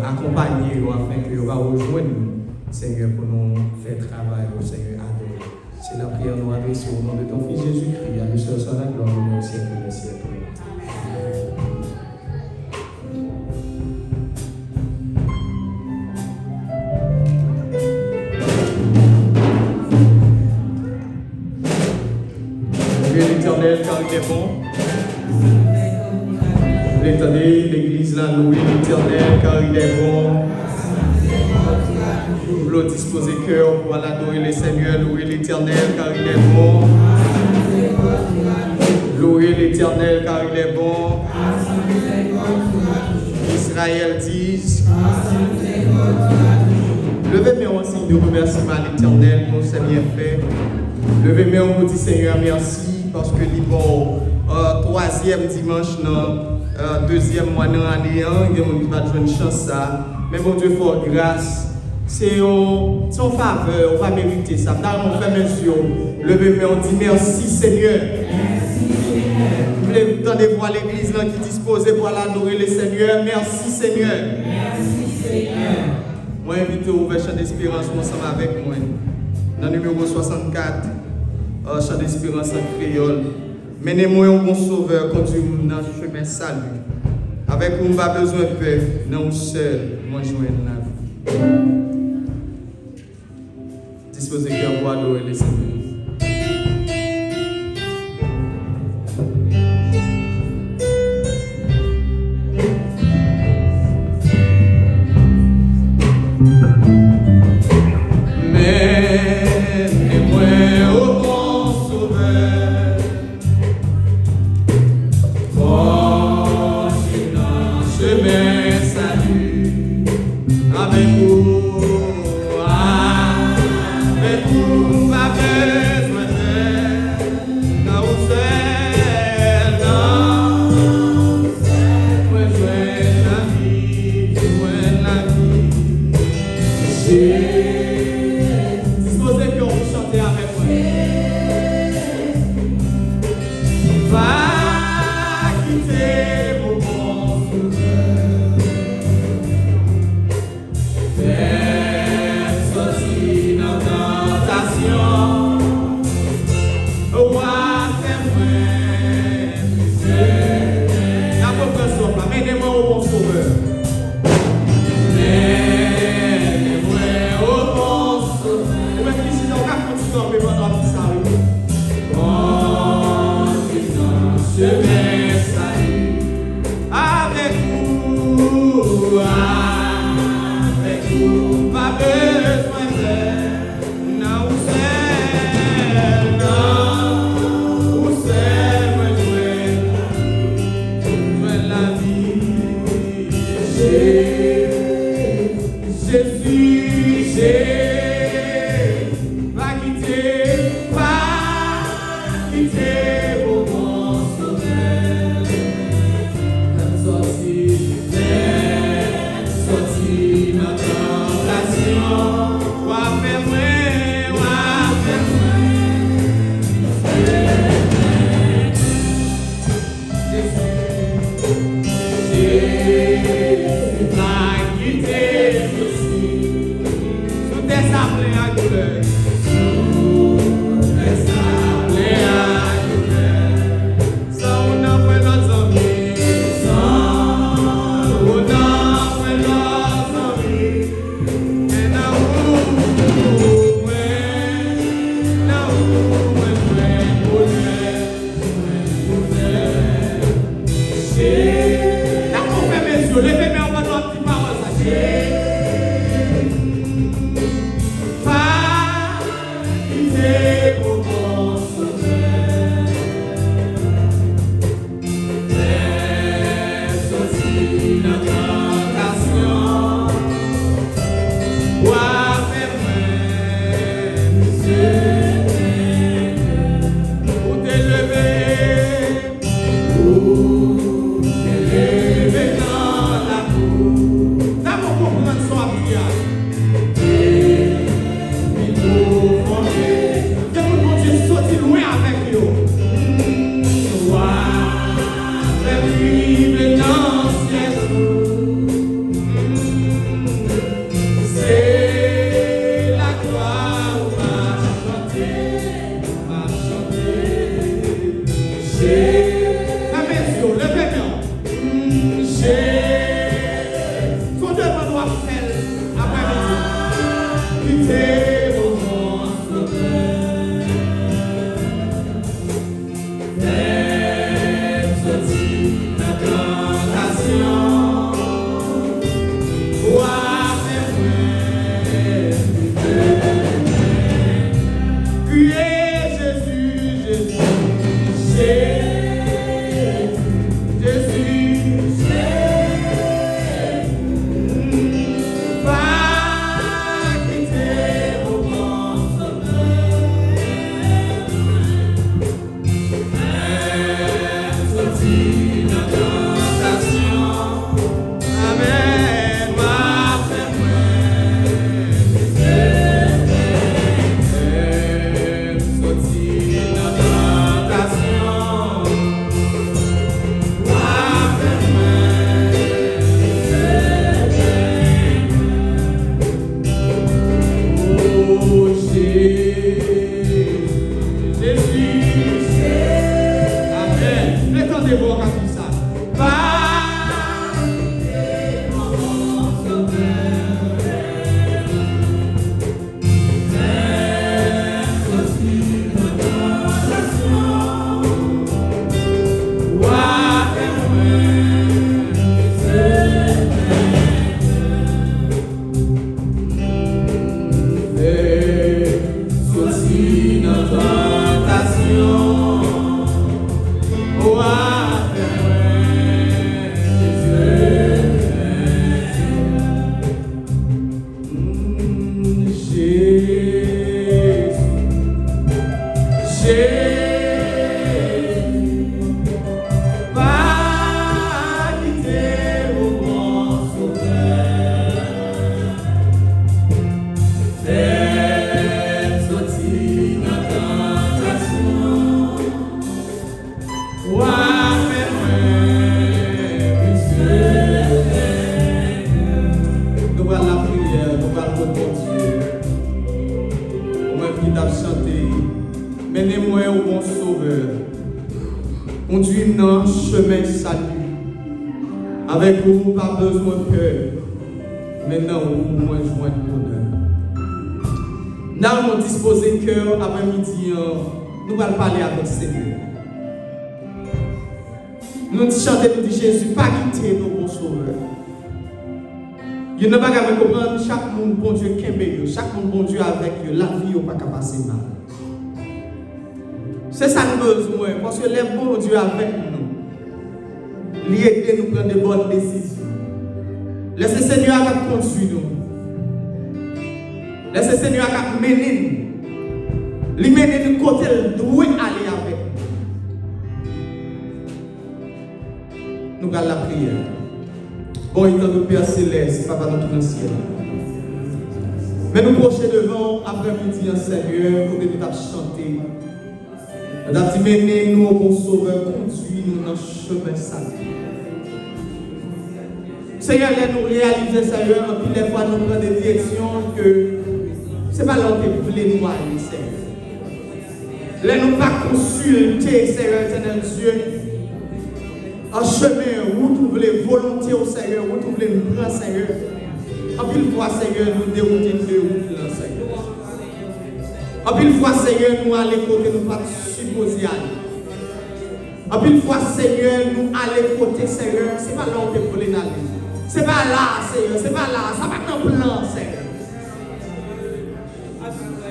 accompagner afin que vous rejoignent nous, Seigneur, pour nous faire travail, Seigneur, adorer. C'est la prière nous adresse au nom de ton Fils Jésus-Christ. À lui seul soit la gloire au siècle des siècles. Louez l'Éternel car il est bon. L'étendez l'église là, louez l'Éternel car il est bon. L'eau disposer cœur pour l'adorer le Seigneur, louez l'Éternel car il est bon. Louez l'Éternel car il est bon. Israël dit. Levez-moi en signe de remerciement à l'Éternel pour ses bienfaits. Levez-moi en vous dit Seigneur merci parce que bon, troisième dimanche, deuxième mois dans l'année, il y a un qui va jouer une chance ça. Mais mon Dieu, fort grâce. C'est son faveur, on va mériter ça. Nous fait mesure. Levez-moi, on dit merci Seigneur. Merci Seigneur. Vous entendez voir l'église là qui est disposée pour l'adorer le Seigneur. Merci Seigneur. Merci Seigneur. Moi, invite au chant d'espérance ensemble avec moi. Dans le numéro 64, chant d'espérance en créole. Menez-moi un bon sauveur, conduis-moi dans le chemin salut. Avec vous, pas besoin de paix, non seul, moi joindre la vie. Disposez cœur pour adorer les Seigneurs. chanté. Menez-moi au bon sauveur. Conduis-moi dans le chemin salut. Avec vous, pas besoin de peur. Maintenant, vous, moi, joindre bonheur. Nous avons disposé cœur après-midi. Nous allons parler avec le Seigneur. Nous chantons, nous disons Jésus, pas quitter nos bons sauveurs. Il n'y a pas qu'à comprendre chaque monde, bon Dieu, chaque monde, bon Dieu, avec la vie, pas qu'à passer mal. C'est ça nous besoin, parce que les bons Dieu avec nous, l'aider nous prendre de bonnes décisions. Laissez le Seigneur conduire nous. Laissez le Seigneur mener nous. Lui mener nous côté où aller avec nous. Nous allons la prière. Bon, il est de Père Céleste, Papa notre ciel. Mais nous procher devant après-midi en Seigneur pour que nous chanter. Nous avons dit, menez-nous au bon sauveur, conduis-nous dans le chemin salut. Seigneur, nous réaliser, Seigneur, en plus des fois nous prenons des directions que ce n'est pas là que vous voulez nous aller, Seigneur. Là, nous pas consulter, Seigneur, éternel Dieu. En chemin, où vous voulez volonté au Seigneur, où vous voulez nous prendre, Seigneur. En plus de fois, Seigneur, nous dérouter de route, Seigneur. En plus de fois, Seigneur, nous aller côté nous pas supposé aller. En plus de fois, Seigneur, nous aller côté, Seigneur, ce n'est pas là où vous voulez aller. Ce n'est pas là, Seigneur, c'est pas là, ça va pas dans le plan, Seigneur.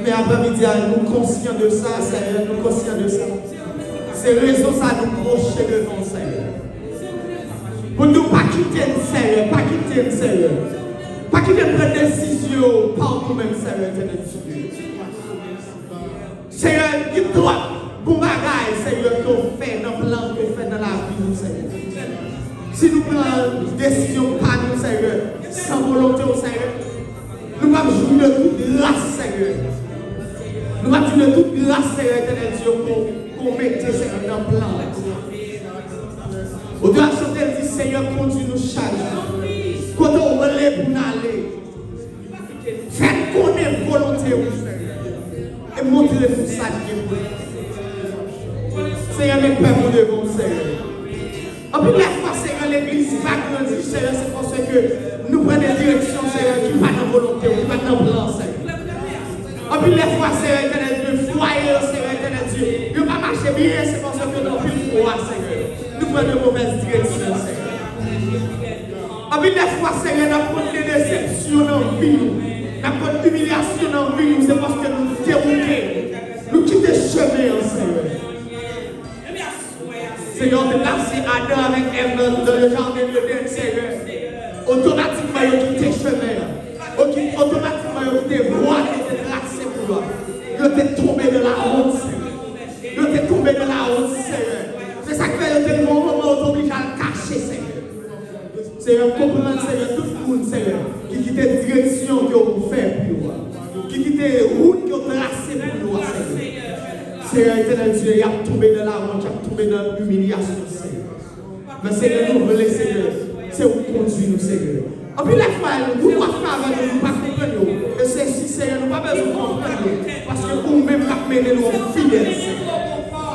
Mais après-midi, nous sommes conscients de ça, Seigneur, nous sommes conscients de ça. C'est raison ça nous procher devant, Seigneur. Pour nous pas quitter le Seigneur, pas quitter le Seigneur. Pas quitter prendre décision par nous-mêmes, Seigneur, Seigneur, il doit bon bagaille, Seigneur, qu'on fait dans le plan, qu'on fait dans la vie, Seigneur. Si nous prenons une décision par nous, Seigneur, sans volonté au Seigneur, nous allons jouer de toute grâce, Seigneur. Nous allons jouer de toute grâce, Seigneur, éternel Dieu, pour mettre, Seigneur, dans le plan. Au-delà de chanter, dit, Seigneur, conduis-nous chaque jour. Quand on relève pour nous aller, faites connaître volonté au Seigneur. Et montrez-nous ça de Seigneur, mes pères, nous devons, Seigneur. En plus, la fois, Seigneur, l'église va grandir, Seigneur, c'est parce que nous prenons des directions, Seigneur, qui va dans la volonté, qui va dans le plan, Seigneur. En plus, la fois, Seigneur, éternel Dieu, foyer, Seigneur, éternel Dieu, il ne va pas marcher bien, c'est parce que nous plus froid, Seigneur. Nous prenons de mauvaises directions, Seigneur. En plus, la fois, Seigneur, nous prenons des déceptions dans la vie, nous prenons des humiliations dans la vie, c'est parce que nous déroutons, nous quittons le chemin, Seigneur. Seigneur, de lancer Adam avec Ève dans le jardin de Dieu, Seigneur. Automatiquement, il a quitté le chemin. Automatiquement, il a quitté la voie qui était tracée pour toi. Il était tombé de la route, Seigneur. Il était tombé de la route, Seigneur. C'est ça qui fait que le moment où on t'oblige à le cacher, Seigneur. Seigneur, comprendre, Seigneur, tout le monde, Seigneur, qui quitte la direction que vous faites pour vous. Qui quitte la route que vous tracez pour vous, Seigneur. Seigneur, éternel Dieu, il a tombé dans la honte, il a tombé dans l'humiliation, Seigneur. Mais Seigneur, nous voulons, Seigneur, c'est où conduire nous, Seigneur. Et puis la fois, nous ne pouvons pas faire avec nous, pas comprendre. Et c'est si, Seigneur, nous n'avons pas besoin de comprendre. Parce que vous-même, vous menez nous fidèles, Seigneur.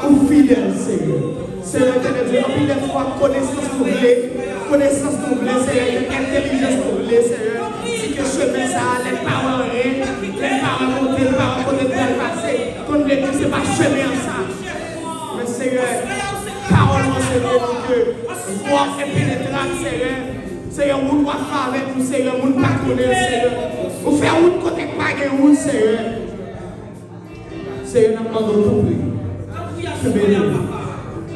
Ou fidèles, Seigneur. Seigneur, éternel Dieu, et puis la fois, connaissance nous voulez, Seigneur, intelligence nous voulez, Seigneur. Si que chemin ça, les parents rient, les parents montent, les parents connaissent bien passer. Qu'on ne dit, c'est pas chemin ça. Mais Seigneur, parole, Seigneur, que voix est pénétrante, Seigneur. Seigneur, vous doit faire avec nous, Seigneur, vous ne pas connaître, Seigneur. Vous faire route côté pas de route, Seigneur. Seigneur, nous demandons tout prix.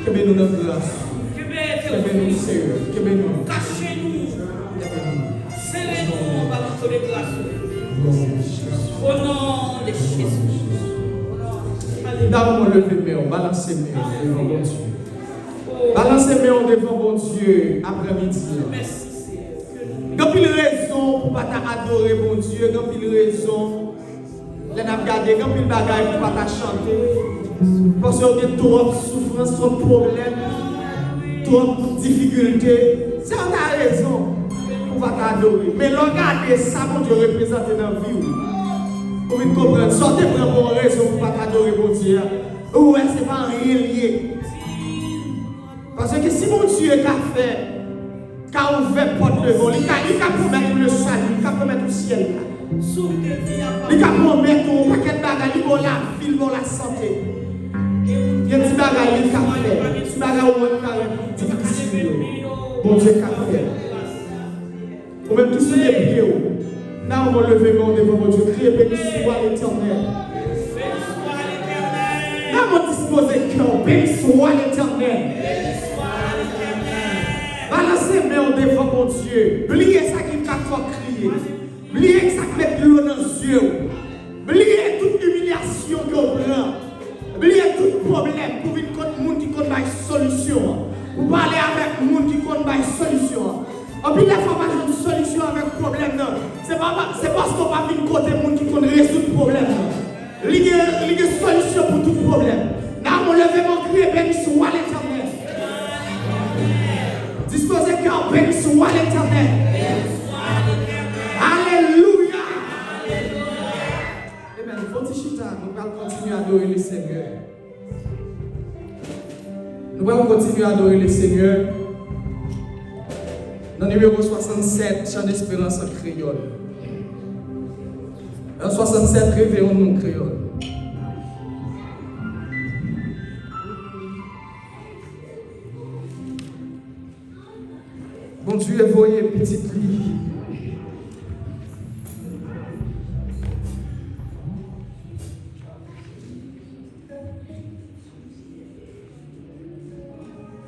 Que bénis notre grâce. Que bénis, Seigneur. Que bénis. Cachez-nous. Scellez-nous par notre grâce. Au nom de Jésus. D'abord, levez mes balancez mes devant bon Dieu. Balancez mes devant bon Dieu après-midi. Il y a une raison pour ne pas adorer bon Dieu. Il y a une raison. Les n'a regardé, il y a une bagaille pour ne pas chanter. Parce qu'il y a trop de souffrance, trop de problèmes, trop de difficultés. C'est une raison pour ne pas adorer. Mais regardez ça, bon Dieu représente dans la vie. Pour vous comprendre, sortez pour une bonne raison pour ne pas adorer mon Dieu. Ouais, ce n'est pas rien lié. Parce que si mon Dieu a fait, qu'a ouvert porte de vol, il a promettre le salut, il a promettre le ciel. Il a promettre un paquet de bagages, il va la vie, il va la santé. Il y a des bagages qu'il a fait, des bagages où on a difficile. Bon Dieu a fait. Ou même tous les pieds. Là, on va lever mon devant mon Dieu, crier béni soit l'Éternel. Là, on va disposer le cœur, béni soit l'Éternel. Balancez main devant mon Dieu. Oubliez ça qui va faire crier. Oubliez ça qui met de l'eau dans les yeux. Oubliez toute humiliation qu'on prend. Oubliez tout problème pour venir contre le monde qui connaît une solution. Vous parlez avec le monde qui connaît une solution. En plus, la fois pas une solution avec le problème. C'est parce qu'on va venir côté le monde qui connaît résoudre le problème. Il y a une solution pour tout problème. Là, on lève mon cri et béni soit l'Éternel. Disposez le cœur, béni soit l'Éternel. Alléluia. Amen. Fotichita, nous allons continuer à adorer le Seigneur. Nous allons continuer à adorer le Seigneur. Dans le numéro 67, chant d'espérance en créole. En 67, réveillons-nous créole. Bon Dieu, voyez petite lit.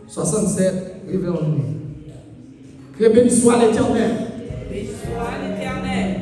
« 67, réveillons-nous. Que béni soit l'Éternel. Béni soit l'Éternel.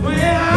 Where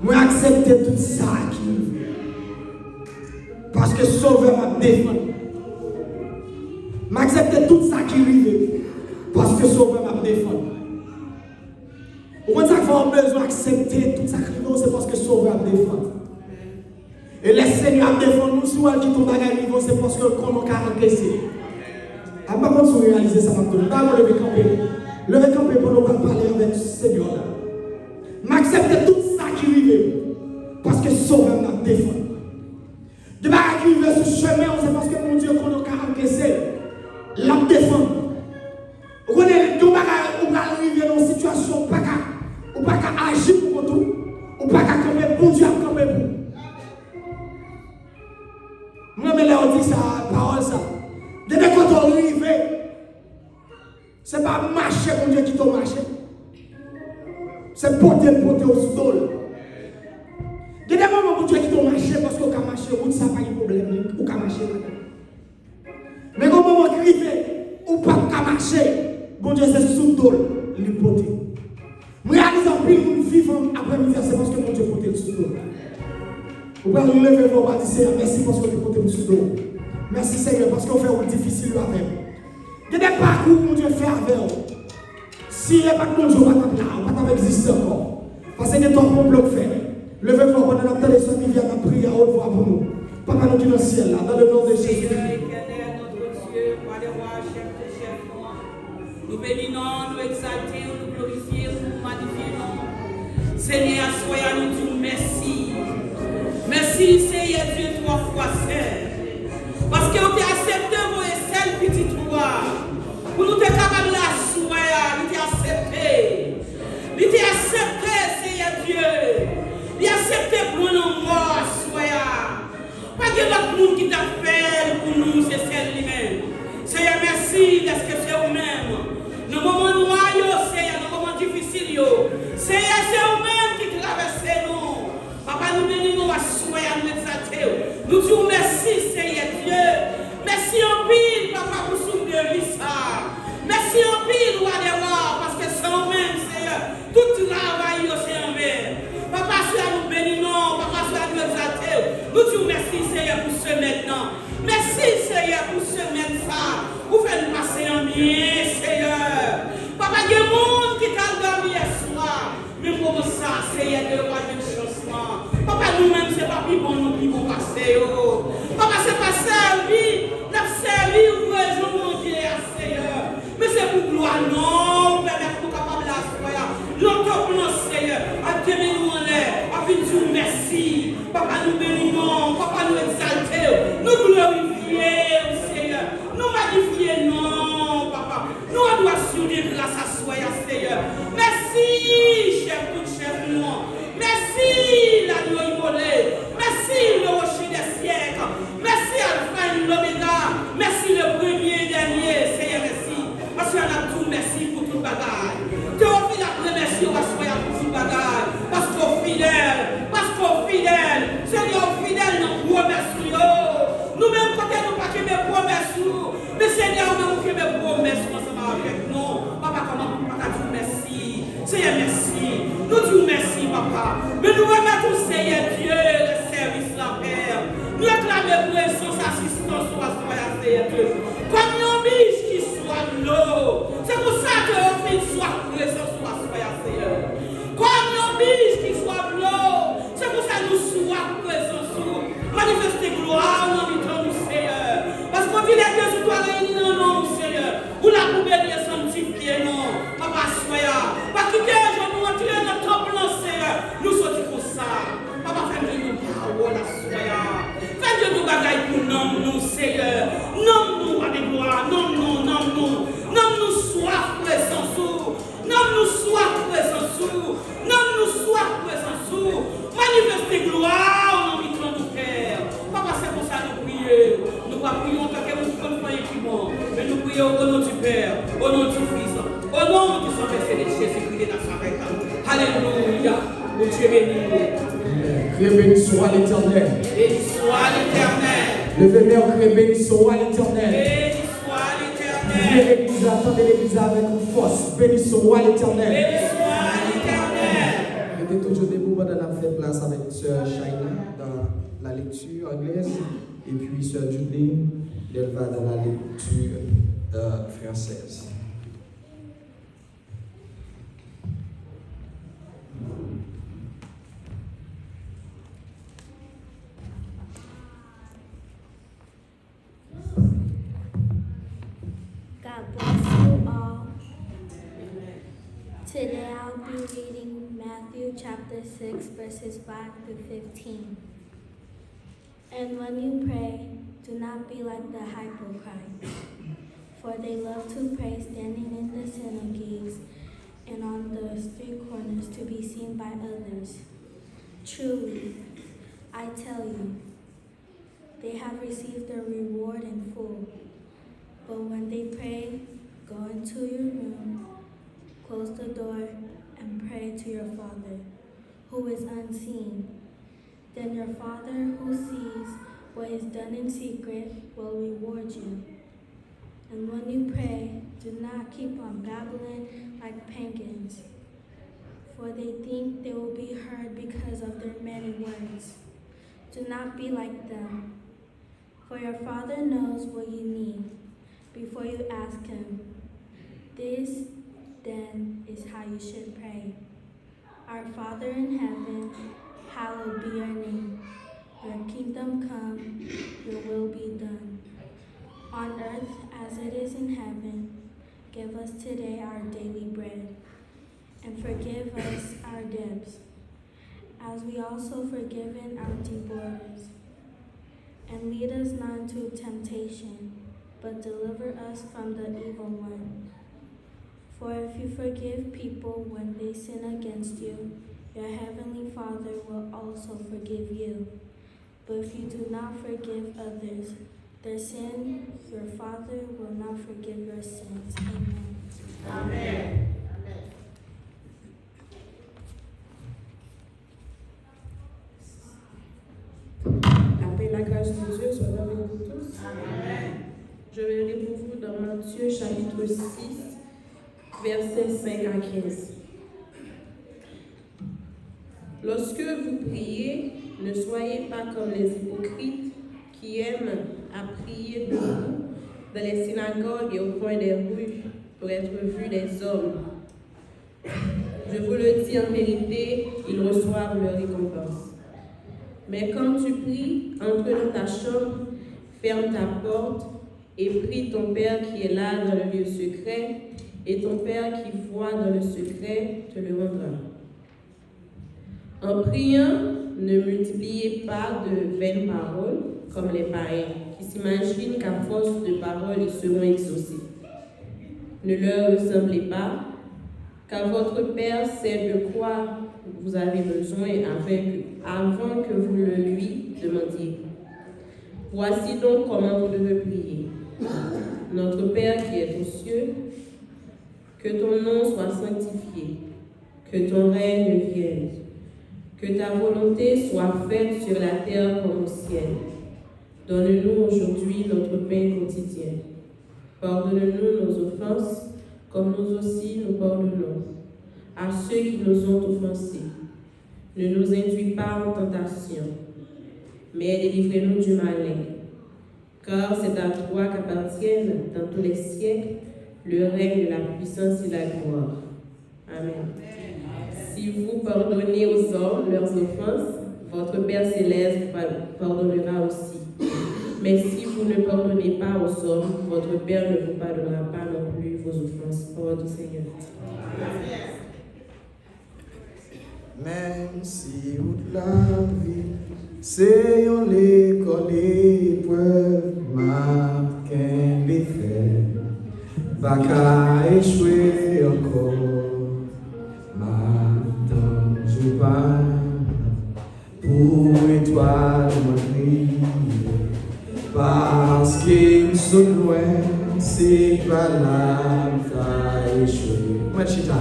Moi accepter tout ça qui parce que Sauveur m'a défendu. M'accepter tout ça qui arrive parce que Sauveur m'a défendu. Pourquoi ça fait besoin d'accepter tout ça qui arrive, c'est parce que Sauveur m'a défendu. Et le Seigneur m'a défendu nous si elle qui tombe à l'arrivée, c'est parce que comment on encaissé. Avant de réaliser ça maintenant, d'abord lever camper pour nous parler avec le Seigneur. M'accepter tout ça qui arrive parce que Sauveur m'a défendu. De ne pas arriver sur ce chemin, c'est parce que mon Dieu qu'on a encaissé, l'a défendu. Vous connaissez, on va arriver dans une situation où pas qu'à agir pour tout, ou pas qu'à camper pour Dieu à camper pour. Moi, je leur dis ça, parole ça. Dès que quand on arrive, ce n'est pas marcher pour Dieu qui t'a marché. C'est porter au sous-dol. Il y a des moments où Dieu qui t'a marché parce qu'on a marché, ou ça n'a pas de problème, ou qu'on a marché. Mais au moment où on arrive, ou pas qu'à marcher, bon Dieu c'est sous-dol, le porter. Je réalise en plus, nous vivons après-midi, c'est parce que mon Dieu porte le sous-dol. Vous pouvez nous lever, vous allez dire Seigneur, merci parce que vous portez le sous-dol. Merci Seigneur parce qu'on fait un difficile avec vous. Il y a des parcours que mon Dieu fait avec vous. Si il n'y a pas de mon Dieu, on va pas exister encore. Parce qu'il y a ton bon bloc fait. Levez-vous pendant la télévision qui vient à prier à haute voix pour nous. Papa, nous qui dans le ciel, là, dans le nom de Jésus. Nous bénissons, nous exaltons, nous glorifions, nous magnifions. Seigneur, soyez nous disons merci. Merci, Seigneur Dieu, 3 fois Saint. Parce que nous t'avons accepté, vous et celle petite roi. Pour nous être capables de la soyer, nous t'avons accepté. Nous t'avons accepté, Seigneur Dieu. Nous t'avons accepté pour nous morts, soyer. Pas que l'autre monde qui t'a fait pour nous, c'est celle lui-même. Seigneur, merci parce que c'est vous-même. Dans le moment noir, Seigneur, dans le moment difficile, Seigneur, c'est vous-même qui traversez nous. Papa, nous bénissons à soyer, nous exaltons. Nous disons merci, Seigneur Dieu. Merci en pile, Papa, pour soutenir ça. Merci en pile, roi des rois, parce que c'est vous-même, Seigneur. Tout travail, c'est vous-même. Papa, sois nous bénissons, Papa, sois nous exaltons. Nous disons merci, Seigneur, pour ce maintenant. Merci, Seigneur, pour ce maintenant. Vous faites passer en bien, Seigneur. Papa, il y a des gens qui t'a dormi hier soir. Mais pour ça, Seigneur, de roi de changement. Papa, nous-mêmes, c'est pas plus bon, nous plus bon passer. Papa, c'est pas servi. N'a servi ou raison, mon Dieu, Seigneur. Mais c'est pour gloire, non. Permettez-nous capables de la soirée. L'autre Seigneur, à tenir nous en l'air, à venir dire merci. Papa, nous bénissons, Papa, nous exaltons, nous glorifions, Seigneur. Nous magnifions, non, Papa. Nous doit souder grâce à soi, Seigneur. Merci, chef, tout chef, nous. Merci, l'agneau immolé. Merci, le rocher des siècles. Merci, Alpha et l'Oméga. Merci, le premier et dernier. Seigneur, merci. Parce qu'on a tout merci pour tout bagaille. Théophile a remercié au Assoya pour tout bagaille. Parce qu'on fidèle. Parce qu'on fidèle. Seigneur, fidèle, nous remercions. Nous-mêmes, quand nous pas que mes promesses, mais Seigneur, nous que mes promesses ensemble avec nous. Papa, comment nous pas dire merci. Seigneur, merci. Nous disons merci, Papa. Mais nous remettons, Seigneur Dieu, le service, la Père. Nous réclamons présence, assistance, Seigneur Dieu. Comme nos biches qui soit l'eau. C'est pour ça que nous fait soit présence, Seigneur. Comme nos biches qui soit l'eau. C'est pour ça que nous soyons présents. Manifester gloire dans notre nom, Seigneur. Parce qu'on dit les deux toi réunis dans nos nom, Seigneur. Pour la poubelle sanctifier, non. Papa, soya. Pas quitter, je nous entrer dans Alléluia. Nous Dieu béni. Criez béni soit l'Éternel. Béni soit l'Éternel. Levez-moi, criez béni soit l'Éternel. Béni soit l'Éternel. Priez l'église, attendez l'église avec force. Béni soit l'Éternel. Béni soit l'Éternel. Restez toujours debout pendant la fait place avec Sœur Shaina dans la lecture anglaise et puis Sœur Julie, elle va dans la lecture française. God bless you all. Today I'll be reading Matthew chapter 6, verses 5 to 15. And when you pray, do not be like the hypocrites, for they love to pray standing in the synagogues and on the street corners to be seen by others. Truly, I tell you, they have received their reward in full. But when they pray, go into your room, close the door, and pray to your Father, who is unseen. Then your Father who sees what is done in secret will reward you. And when you pray, do not keep on babbling like pagans, for they think they will be heard because of their many words. Do not be like them, for your Father knows what you need before you ask him. This, then, is how you should pray. Our Father in heaven, hallowed be your name. Your kingdom come, your will be done. On earth as it is in heaven, give us today our daily bread. And forgive us our debts, as we also forgiven our deborahers. And lead us not into temptation, but deliver us from the evil one. For if you forgive people when they sin against you, your heavenly Father will also forgive you. But if you do not forgive others their sin, your Father will not forgive your sins. Amen. Amen. La paix et la grâce de Dieu soient avec vous tous. Amen. Je vais lire pour vous dans Matthieu chapitre 6, versets 5 à 15. Lorsque vous priez, ne soyez pas comme les hypocrites qui aiment à prier debout dans les synagogues et au coin des rues pour être vus des hommes. Je vous le dis en vérité, ils reçoivent leur récompense. Mais quand tu pries, entre dans ta chambre, ferme ta porte et prie ton Père qui est là dans le lieu secret, et ton Père qui voit dans le secret te le rendra. En priant, ne multipliez pas de vaines paroles comme les païens, qui s'imaginent qu'à force de paroles, ils seront exaucés. Ne leur ressemblez pas, car votre Père sait de quoi vous avez besoin avant que vous le lui demandiez. Voici donc comment vous devez prier. Notre Père qui est aux cieux, que ton nom soit sanctifié, que ton règne vienne, que ta volonté soit faite sur la terre comme au ciel. Donne-nous aujourd'hui notre pain quotidien. Pardonne-nous nos offenses, comme nous aussi nous pardonnons à ceux qui nous ont offensés. Ne nous induis pas en tentation, mais délivrez-nous du malin. Car c'est à toi qu'appartiennent dans tous les siècles le règne, la puissance et la gloire. Amen. Si vous pardonnez aux hommes leurs offenses, votre Père céleste vous pardonnera aussi. Mais si vous ne pardonnez pas aux hommes, votre Père ne vous pardonnera pas non plus vos offenses. Parole du Seigneur. Même si toute la vie, c'est une école épreuve, marquant les faits, pas qu'à échouer encore, maintenant je parle pour étoile brille, parce qu'ils sont loin, c'est pas là qu'à échouer. Moi, Chita.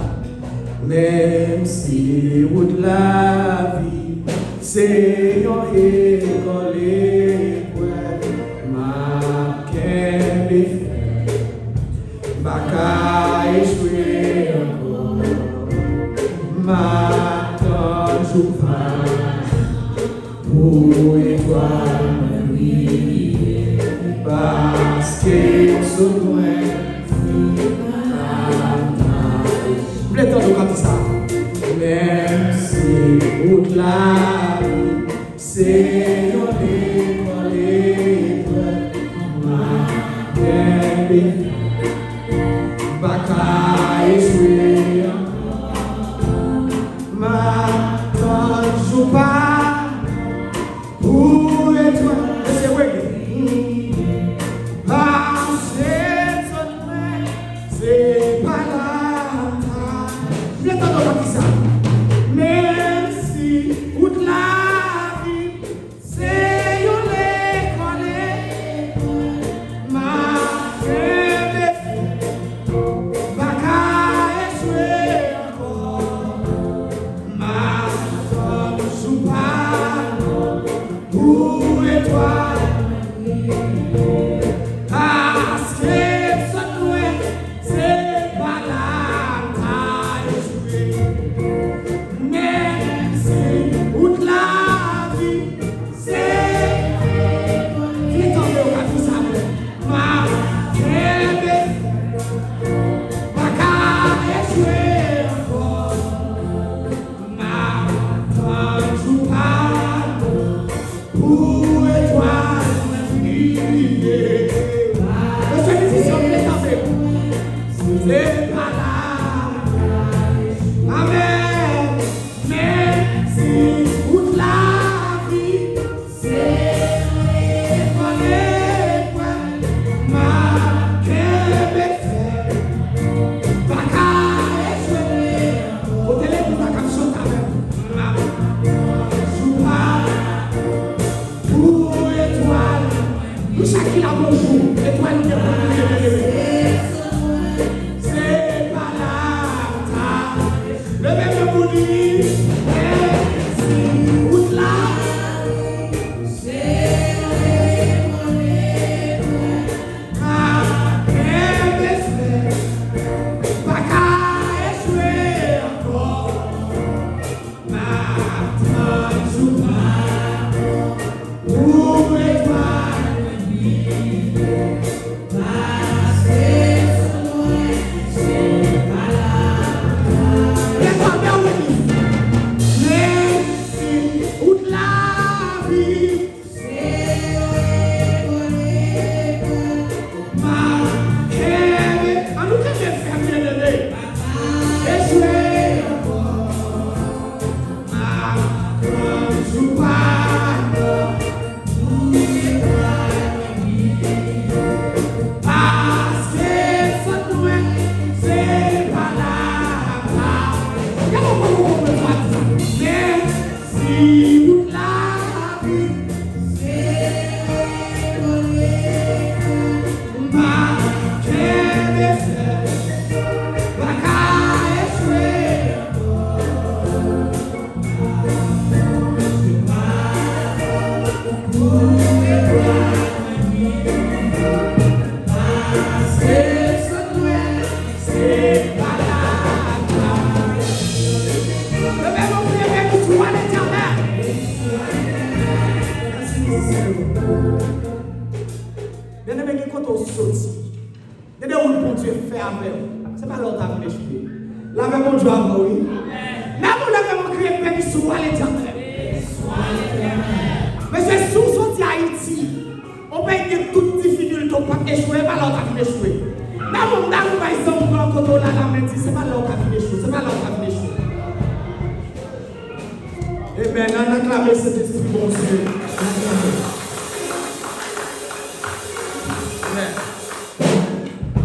Même si route la vie, c'est un école ma qu'elle Baka échoué encore, ma toujours pas pour étoile briller, parce que ce loin. Vous voulez entendre comme ça? Même si toute la vie, c'est une école, ma belle. Baka échoué encore, ma joue pas pour étoile. C'est vrai. Parce que c'est pas là. Je vais t'entendre qui ça. Même si toute la vie, c'est une école, ma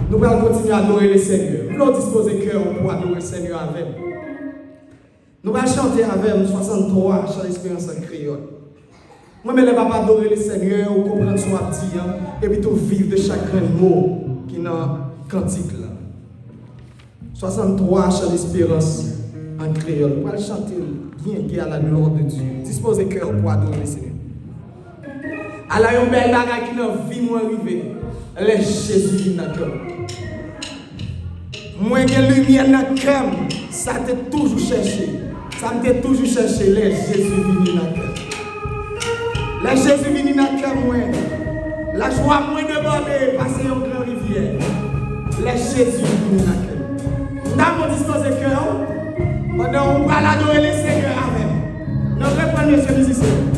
Nous allons continuer à adorer le Seigneur. Nous allons disposer cœur pour adorer le Seigneur avec nous. Nous allons chanter avec nous 63 chants d'espérance en créole. Moi, je ne vais pas adorer le Seigneur ou comprendre son petit et puis tout vivre de chaque mot qui est dans le cantique là. 63 chants d'espérance en créole. Pour chanter bien à la gloire de Dieu. Disposez cœur pour adorer le Seigneur. Alors, il y a une belle bagarre qui n'a vie moins arrivée. Laisse Jésus vivre dans le cœur. Moi, qui ai lumière dans le cœur, ça t'a toujours cherché. Ça m'a toujours cherché. Laisse Jésus vivre dans le cœur. Laisse Jésus vivre dans le cœur, moi. La joie moins débordée, passer en grande rivière. Laisse Jésus vivre dans le cœur. Dans mon disposé cœur, pendant qu'on va l'adorer le Seigneur avec. Nous reprenons ce musicien.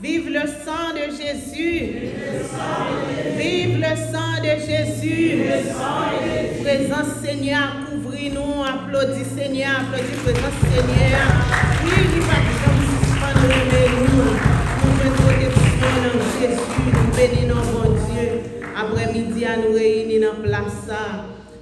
Vive le sang de Jésus. Vive le sang de Jésus. Présence Seigneur, couvris-nous, applaudis Seigneur, applaudis présence Seigneur. Oui, nous ne suspendre nous. Nous mettons protection dans Jésus, nous bénissons mon Dieu. Après-midi, à nous réunir dans place.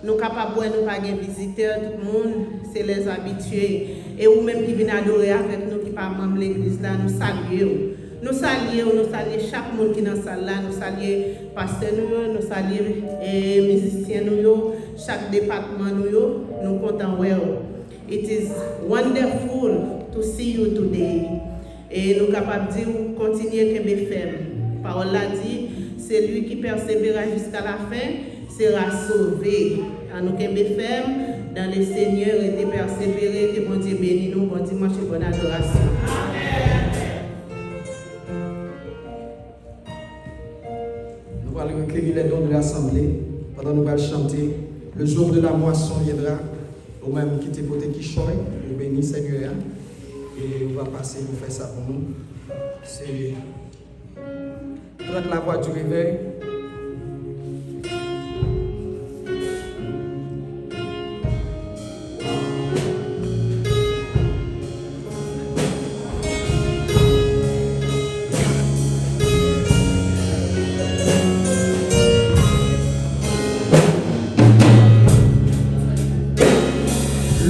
Nous sommes capables de nous pas visiteurs, tout le monde, c'est les habitués. Et vous-même qui venez adorer avec nous, qui ne sont pas membres de l'église, là, nous saluons. Nous saluons chaque monde qui est dans la salle là, nous saluons pasteur, nous saluons les musiciens, chaque département, nous comptons. It is wonderful to see you today. Et nous sommes capables de dire, continuez à être ferme. Parole l'a dit, c'est lui qui persévérera jusqu'à la fin, sera sauvé. À nous sommes fermes dans le Seigneur et de persévérer, que bon Dieu bénisse nous, bon dimanche et bonne adoration. Nous allons recueillir les dons de l'Assemblée pendant que nous allons chanter. Le jour de la moisson viendra, au même qui te pote qui choye, nous bénis Seigneur. Et on va passer pour faire ça pour nous. C'est la voix du réveil.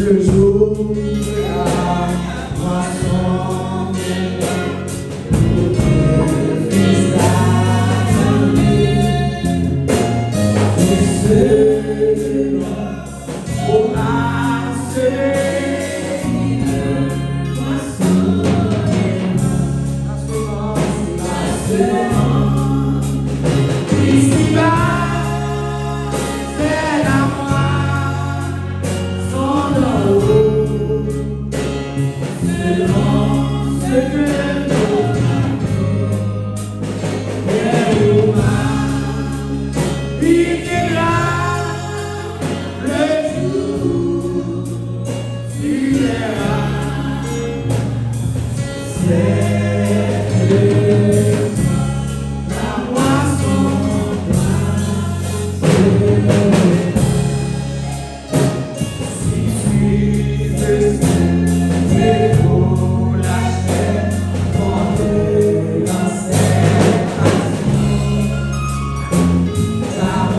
Le jour de la moisson le fils d'Adam et ce aura semé une moisson la semence ici-bas c'est la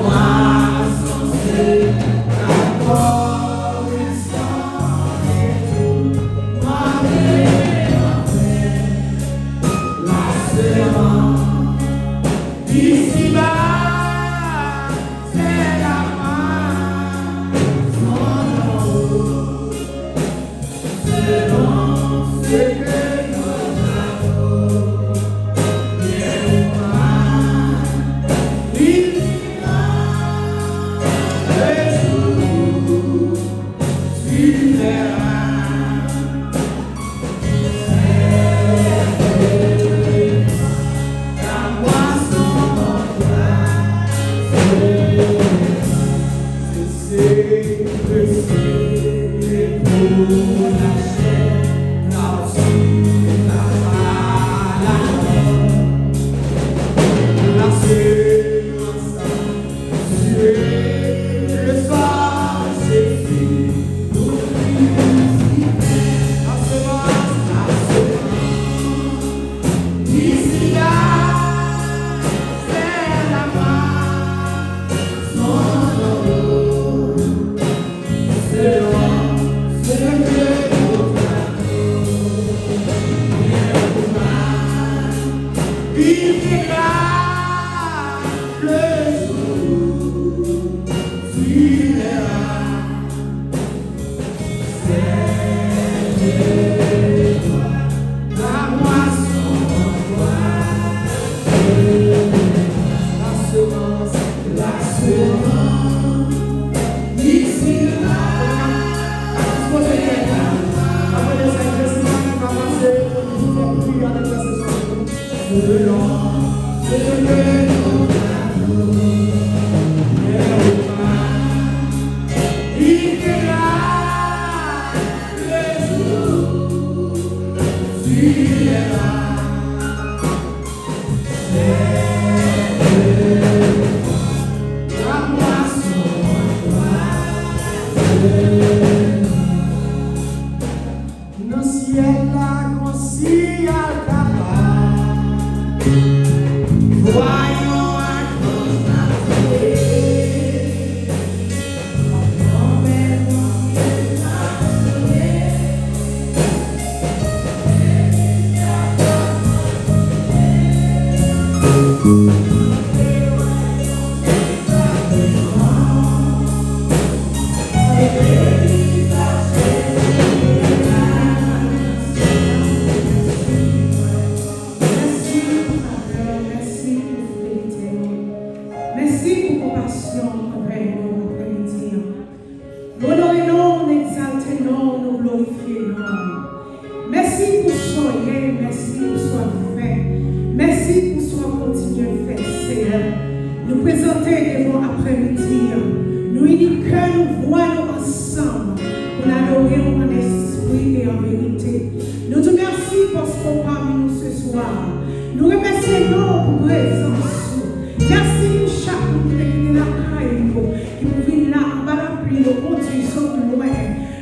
Wow. compassion envers nous après-midi. Nous honorons, nous exaltons, nous glorifions. Merci pour soyez, merci pour soit fait. Merci pour soit continué fait, Seigneur. Nous présenter devant après-midi. Nous unis cœur, nous voyons ensemble pour l'adorer en esprit et en vérité. Nous te remercions parce qu'on parmi nous ce soir. Nous remercions pour présence. Merci pour chacun qui est là, qui nous vient là, en bas la pluie, nous conduisons de loin.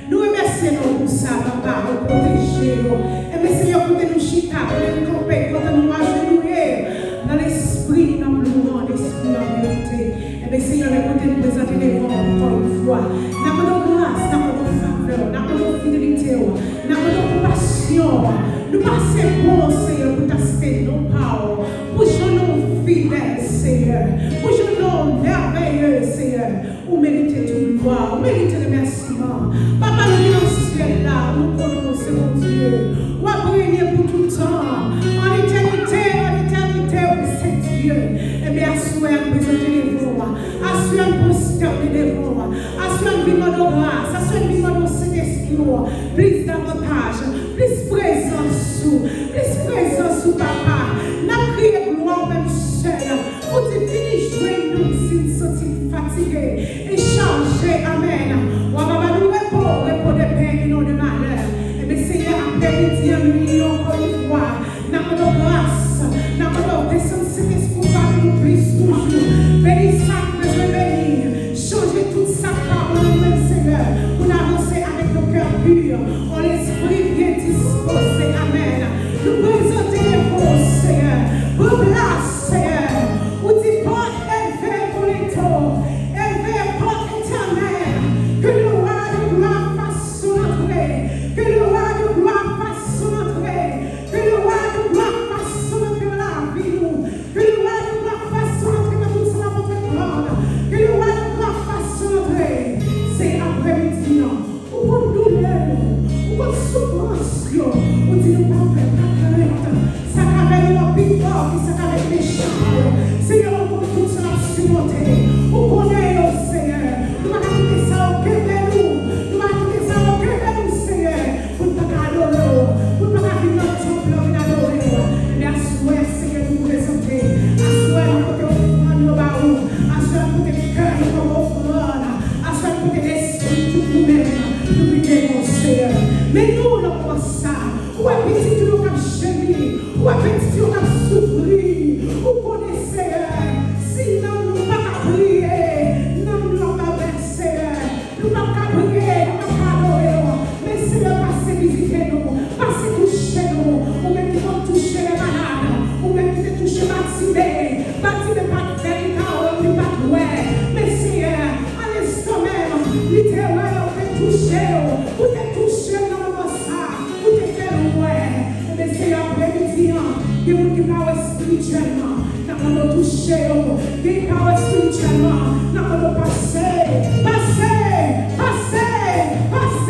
Nous remercions pour ça, papa, pour protéger nous. Et mais Seigneur, pour nous chita, pour nous camper, pour nous agenouiller dans l'esprit, dans le mouvement, l'esprit, en vérité. Et bien Seigneur, nous présenter les vents encore une fois. Nous avons grâce, nous avons faveur, nous avons fidélité, nous avons compassion. Nous passons bon, Seigneur, pour t'assister nos paroles, pour nous fidèles, Seigneur, pour nous merveilleux, Seigneur. Vous méritez toute gloire, vous méritez remerciement. Papa, nous venons au ciel là, nous prononçons, mon Dieu. Vous avez pour tout temps, en éternité, c'est Dieu. Et bien, assurez à présenter les voix, assurez à posterner les voix, assurez à vivre nos grâces, assurez à vivre nos Saint-Esprit, plus davantage, plus présence, sous papa. N'a crié gloire même seul, pour te finir jouer nous si nous sommes fatigués et chargés, amen. On va nous répondre de paix et non de malheur. Et bien, Seigneur, après-midi, nous encore une fois, n'a pas de grâce, n'a pas de descendre Saint-Esprit parmi nous plus toujours. Bénis ça, je bénis. Changer toute sa parole, même Seigneur, pour avancer avec nos cœurs purs, en l'esprit bien disposé, amen. Nous présenter vos Seigneur, vos places, Seigneur, où tu portes élevé pour les taux, élevé porte éternelle, que le roi de gloire fasse son entrée, que le roi de gloire fasse son entrée, que le roi de gloire fasse son entrée dans la vie, que le roi de gloire fasse son entrée dans toute sa votre grande, que le roi de gloire fasse son entrée. C'est après-midi, où votre douleur, où votre souffrance, où tu nous parles, ça avec nos pivots, ça avec les chars. Seigneur, on peut tout cela surmonter. On connaît, oh Seigneur. Nous allons quitter ça au cœur de nous. Nous allons quitter ça au cœur de nous, Seigneur. Pour ne pas adorer, pour ne pas vivre notre temple, pour adorer. Mais à souhait, Seigneur, nous présenter. À souhait, nous côté offrande, nos barreaux. À souhait, nous côté cœur, nous offrande. À souhait, nous côté l'esprit, tout nous-mêmes. Nous prions, Seieur. Mais nous, nous pensons ça. Ou appétit, nous nous chéri. Ou appétit, nous nous souffrir. Ou connaissez, sinon nous ne pouvons pas prier. Non, nous ne pouvons pas verser. Nous ne pouvons pas prier, nous ne pouvons pas adorer. Mais Seigneur, passez visiter nous. Passez toucher nous. Ou même qui vont toucher les malades. Ou même qui vont toucher Mathilde. Mathilde pas de vérité, ou pas de ouais. Mais Seigneur, à l'instant même, littéralement, vous êtes touché. Vous êtes touché dans le ça. Vous êtes fait ouais. Mais Seigneur, après-midi, que vous qui parlez spirituellement, nous allons toucher, qui parlent spirituellement, nous allons passer,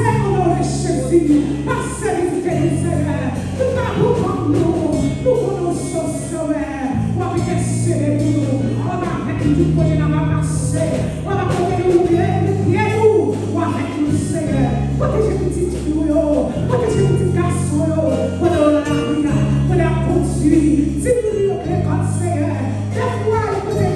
au nom de Jésus, passer, visiter nous, Seigneur. Nous parlons comme nous connaissons, Seigneur. On va faire nous, on va avec nous, on va passer, on va protégez nous, on va avec nous, Seigneur. Protégez petits filles, protégez petits garçons, pendant la vie, pour la conduire. Si nous nous l'école, Seigneur, des fois, écoutez,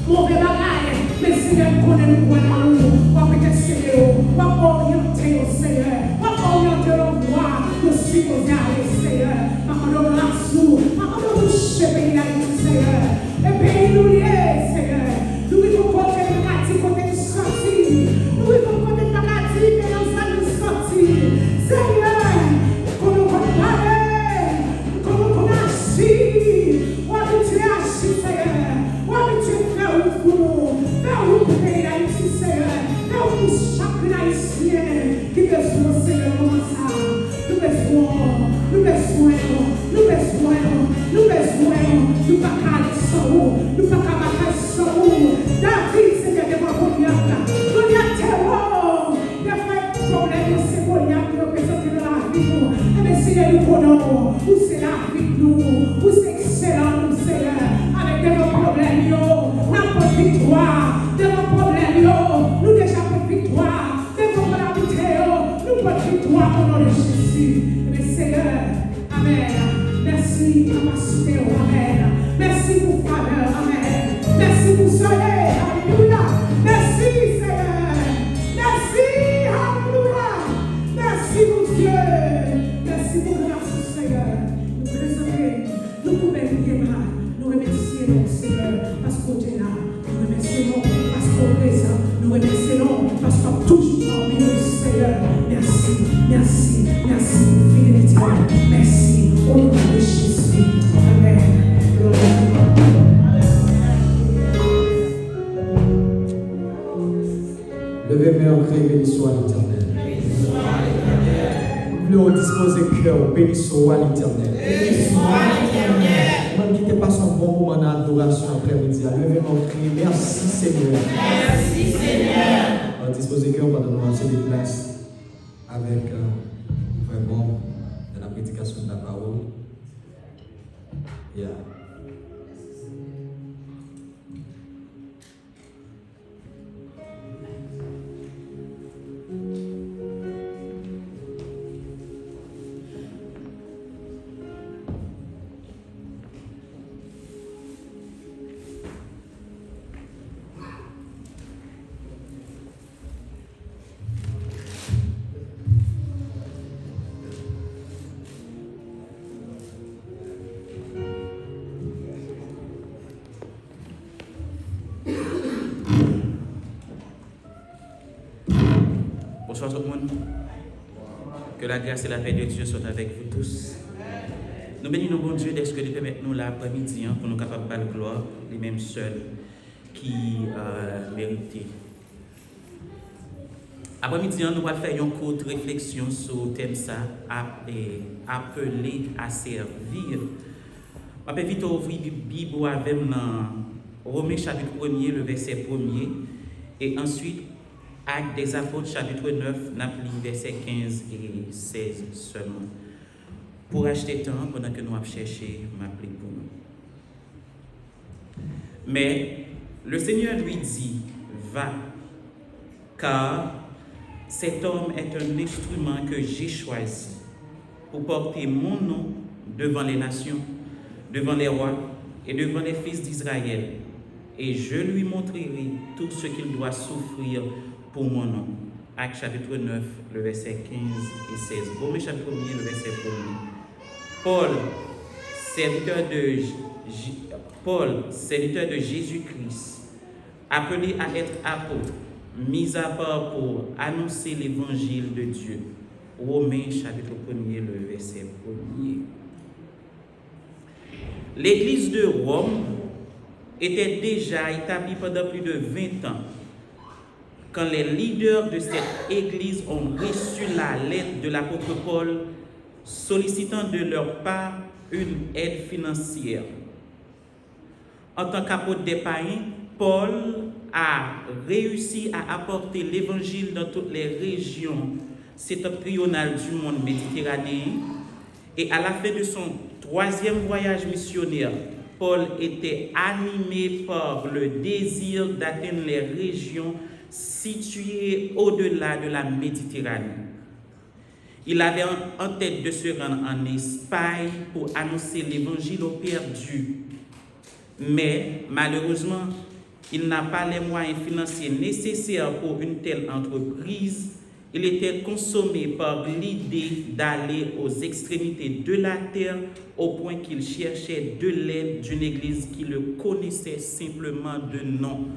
mauvais bagaille, mais Seigneur, connaît nous, on va peut-être Seigneur, on va orienter au Seigneur, on va orienter le voie, nous suivons aller, Seigneur, maman, nous l'assou, maman, nous toucher, pays Haïti, Seigneur, et pays nous lier, Seigneur, nous vivons côté de Magadi, côté de sortie, nous vivons côté de Magadi, mais nous sommes sortis, Seigneur, qu'on nous parler, qu'on nous agir, on habitué à agir, Seigneur, on habitué à faire route pour nous, faire route pour pays Haïti, Seieur, faire route pour chaque Haïtien qui besoin, Seigneur, comment ça, nous besoin, Levez mes mains, criez, béni soit l'Éternel. Nous voulons disposer cœur, béni soit l'Éternel. Même qui te passe un bon moment d'adoration après-midi, levez mes mains, criez, merci Seigneur. Merci Seigneur. On va disposer cœur pendant nous lancer des places avec vraiment de la prédication de la parole. Yeah. Bonsoir tout le monde. Que la grâce et la paix de Dieu soient avec vous tous. Nous bénissons bon Dieu d'être que nous permettons l'après-midi pour nous capables de la gloire, les mêmes seuls qui méritent. Après-midi, nous allons faire une courte réflexion sur le thème ça, appelé à servir. Je vais vite ouvrir la Bible avec Romains chapitre 1er, le verset 1er, et ensuite Actes des Apôtres, chapitre 9, nous lisons versets 15 et 16 seulement. Pour acheter temps, pendant que nous avons cherché m'appeler pour nous. Mais le Seigneur lui dit, va, car cet homme est un instrument que j'ai choisi pour porter mon nom devant les nations, devant les rois et devant les fils d'Israël. Et je lui montrerai tout ce qu'il doit souffrir pour mon nom. Actes chapitre 9, le verset 15 et 16. Romains chapitre 1er, le verset 1er. Paul, serviteur de Jésus-Christ, appelé à être apôtre, mis à part pour annoncer l'évangile de Dieu. Romains chapitre 1er, le verset 1er. L'église de Rome était déjà établie pendant plus de 20 ans quand les leaders de cette église ont reçu la lettre de l'apôtre Paul sollicitant de leur part une aide financière. En tant qu'apôtre des païens, Paul a réussi à apporter l'évangile dans toutes les régions septentrionales du monde méditerranéen, et à la fin de son 3e voyage missionnaire, Paul était animé par le désir d'atteindre les régions situées au-delà de la Méditerranée. Il avait en tête de se rendre en Espagne pour annoncer l'évangile aux perdus. Mais malheureusement, il n'a pas les moyens financiers nécessaires pour une telle entreprise. Il était consommé par l'idée d'aller aux extrémités de la terre au point qu'il cherchait de l'aide d'une église qui le connaissait simplement de nom.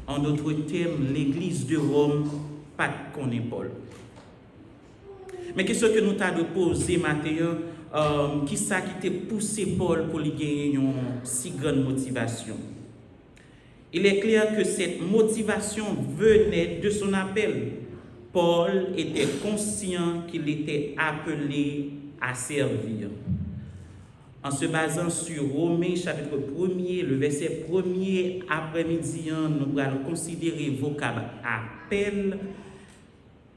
En d'autres termes, l'église de Rome, pas connaît Paul. Mais qu'est-ce que nous t'avons posé matin, qui ça qui t'a poussé Paul pour lui gagner une si grande motivation? Il est clair que cette motivation venait de son appel. Paul était conscient qu'il était appelé à servir. En se basant sur Romains chapitre 1er, le verset 1er après-midi, nous allons considérer le vocable appel.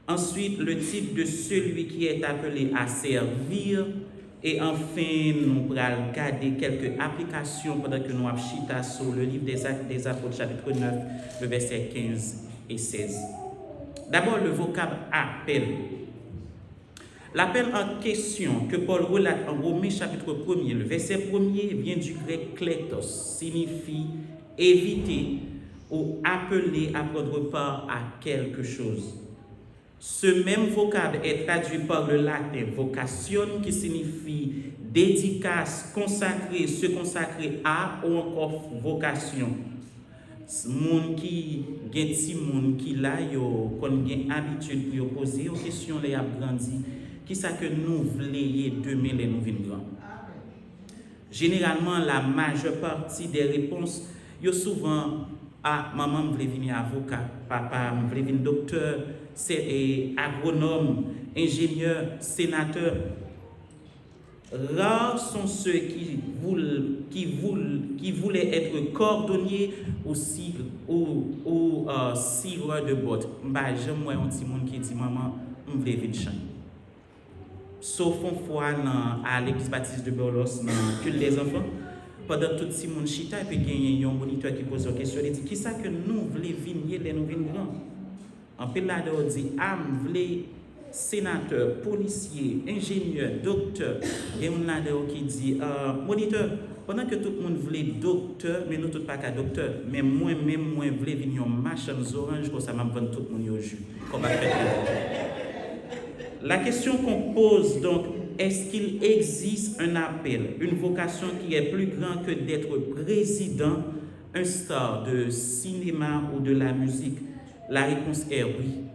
Ensuite, le type de celui qui est appelé à servir. Et enfin, nous allons regarder quelques applications pendant que nous avons chita sur le livre des Actes des Apôtres, chapitre 9, le verset 15 et 16. D'abord, le vocable appel. L'appel en question que Paul relate en Romains chapitre 1er, le verset 1er vient du grec kletos, signifie éviter ou appeler à prendre part à quelque chose. Ce même vocable est traduit par le latin vocation, qui signifie dédicace, consacrer, se consacrer à, ou encore vocation. Moun qui gen ti moun qui là yo kon gen habitude pour poser aux questions les a grandi, qui ça que nous voulons demain les nous vinn grand. Généralement la majeure partie des réponses yo souvent Ah, maman voulait venir avocat, papa voulait venir docteur, agronome, ingénieur, sénateur. Rares sont ceux qui voulaient être cordonniers ou cireur de bottes. J'aime un petit monde qui dit maman, je veux venir chanter. Sauf une fois à l'église baptiste de Borlos, dans culte des enfants, pendant tout ce monde chita, et puis il y a un moniteur qui pose une question, il dit qui ça que nous voulons venir, nous venons grands. En peu là, on dit nous voulons sénateur, policier, ingénieur, docteur. Et on a qui dit moniteur, pendant que tout le monde voulait docteur, mais nous tous pas qu'à docteur, mais moi-même, moi voulais venir en machin orange, comme ça m'a vendu tout le monde au jus. La question qu'on pose donc, est-ce qu'il existe un appel, une vocation qui est plus grande que d'être président, un star de cinéma ou de la musique? La réponse est oui.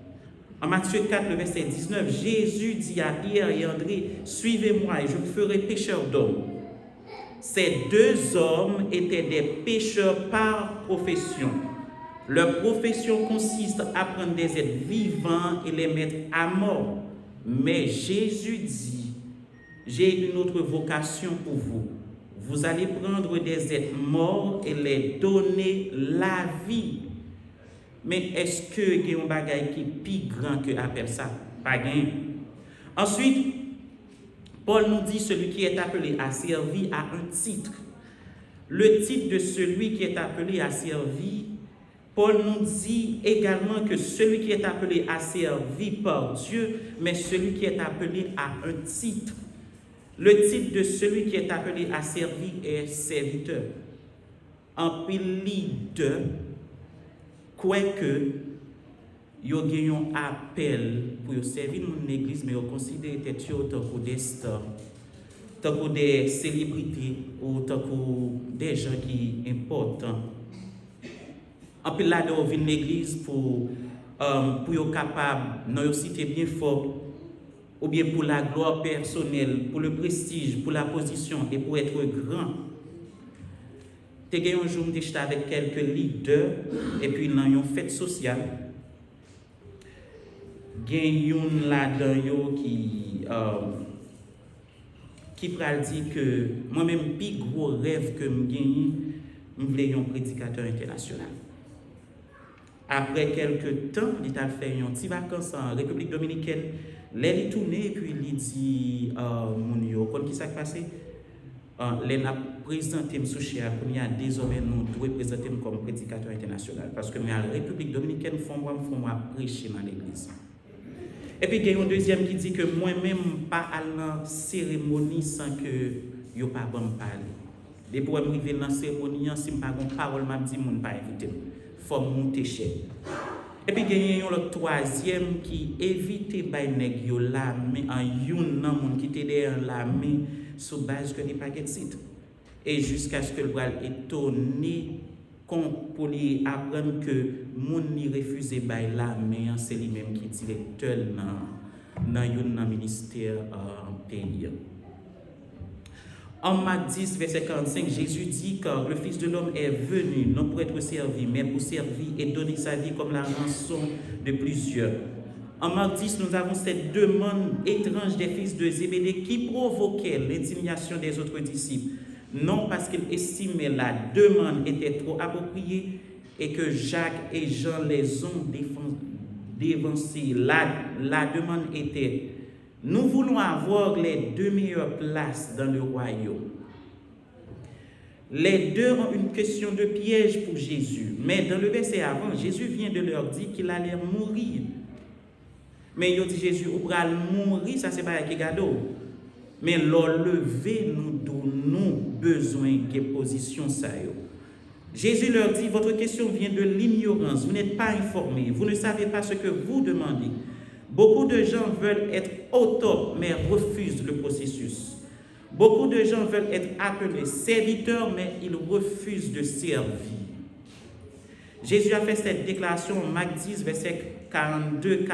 En Matthieu 4, le verset 19, Jésus dit à Pierre et André, suivez-moi et je vous ferai pécheurs d'hommes. Ces deux hommes étaient des pécheurs par profession. Leur profession consiste à prendre des êtres vivants et les mettre à mort. Mais Jésus dit, j'ai une autre vocation pour vous. Vous allez prendre des êtres morts et les donner la vie. Mais est-ce qu'il y a un bagage qui est plus grand que appelle ça? Pas gain. Ensuite, Paul nous dit celui qui est appelé à servir a un titre. Le titre de celui qui est appelé à servir, Paul nous dit également que celui qui est appelé à servir par Dieu, mais celui qui est appelé à un titre. Le titre de celui qui est appelé à servir est serviteur. En pile leader, quoique, yo gen un appel pour servir mon église, mais yo considère tête yo tant que des stars, tant que des célébrités ou tant que des gens qui importants. En plus là, de venir l'église pour être capable, non citer bien fort, ou bien pour la gloire personnelle, pour le prestige, pour la position et pour être grand. Tu as un jour, j'étais avec quelques leaders et puis dans une fête sociale, il y a un là-dedans qui pral dire que moi-même, le plus gros rêve que je gagne, je voulais un prédicateur international. Après quelques temps, il a fait une petite vacances en République dominicaine. Il est tourné et puis il dit mon yo, qu'est-ce qui s'est passé? Il a présenté M. Chia, il a désormais nous devons présenter comme prédicateur international parce que la République dominicaine font moi prêcher dans l'église. Et puis il y a un deuxième qui dit que moi-même pas à la cérémonie sans que yo pas bon parler. Et pour arriver dans la cérémonie, si pas une parole m'a dit mon pas invité. Faut monter cher. Et puis il y a un troisième qui évite bay nèg yo la main en youn nan moun qui te derrière la main sous base que n'est pas de titre. Et jusqu'à ce que le bral étonné pour lui apprendre que moun ni refusé bay la main, c'est lui-même qui est directeur dans youn ministère pays. En Marc 10, verset 45, Jésus dit car le Fils de l'homme est venu, non pour être servi, mais pour servir et donner sa vie comme la rançon de plusieurs. En Marc 10, nous avons cette demande étrange des fils de Zébédée qui provoquait l'indignation des autres disciples. Non parce qu'ils estimaient la demande était trop appropriée et que Jacques et Jean les ont dévancés. La demande était: nous voulons avoir les deux meilleures places dans le royaume. Les deux ont une question de piège pour Jésus. Mais dans le verset avant, Jésus vient de leur dire qu'il allait mourir. Mais il dit Jésus, ou pral mourir, ça c'est pas un cadeau. Mais l'enlever nous donnons besoin de position ça. Jésus leur dit, votre question vient de l'ignorance. Vous n'êtes pas informés. Vous ne savez pas ce que vous demandez. Beaucoup de gens veulent être au top, mais refusent le processus. Beaucoup de gens veulent être appelés serviteurs, mais ils refusent de servir. Jésus a fait cette déclaration en Marc 10, verset 42-44.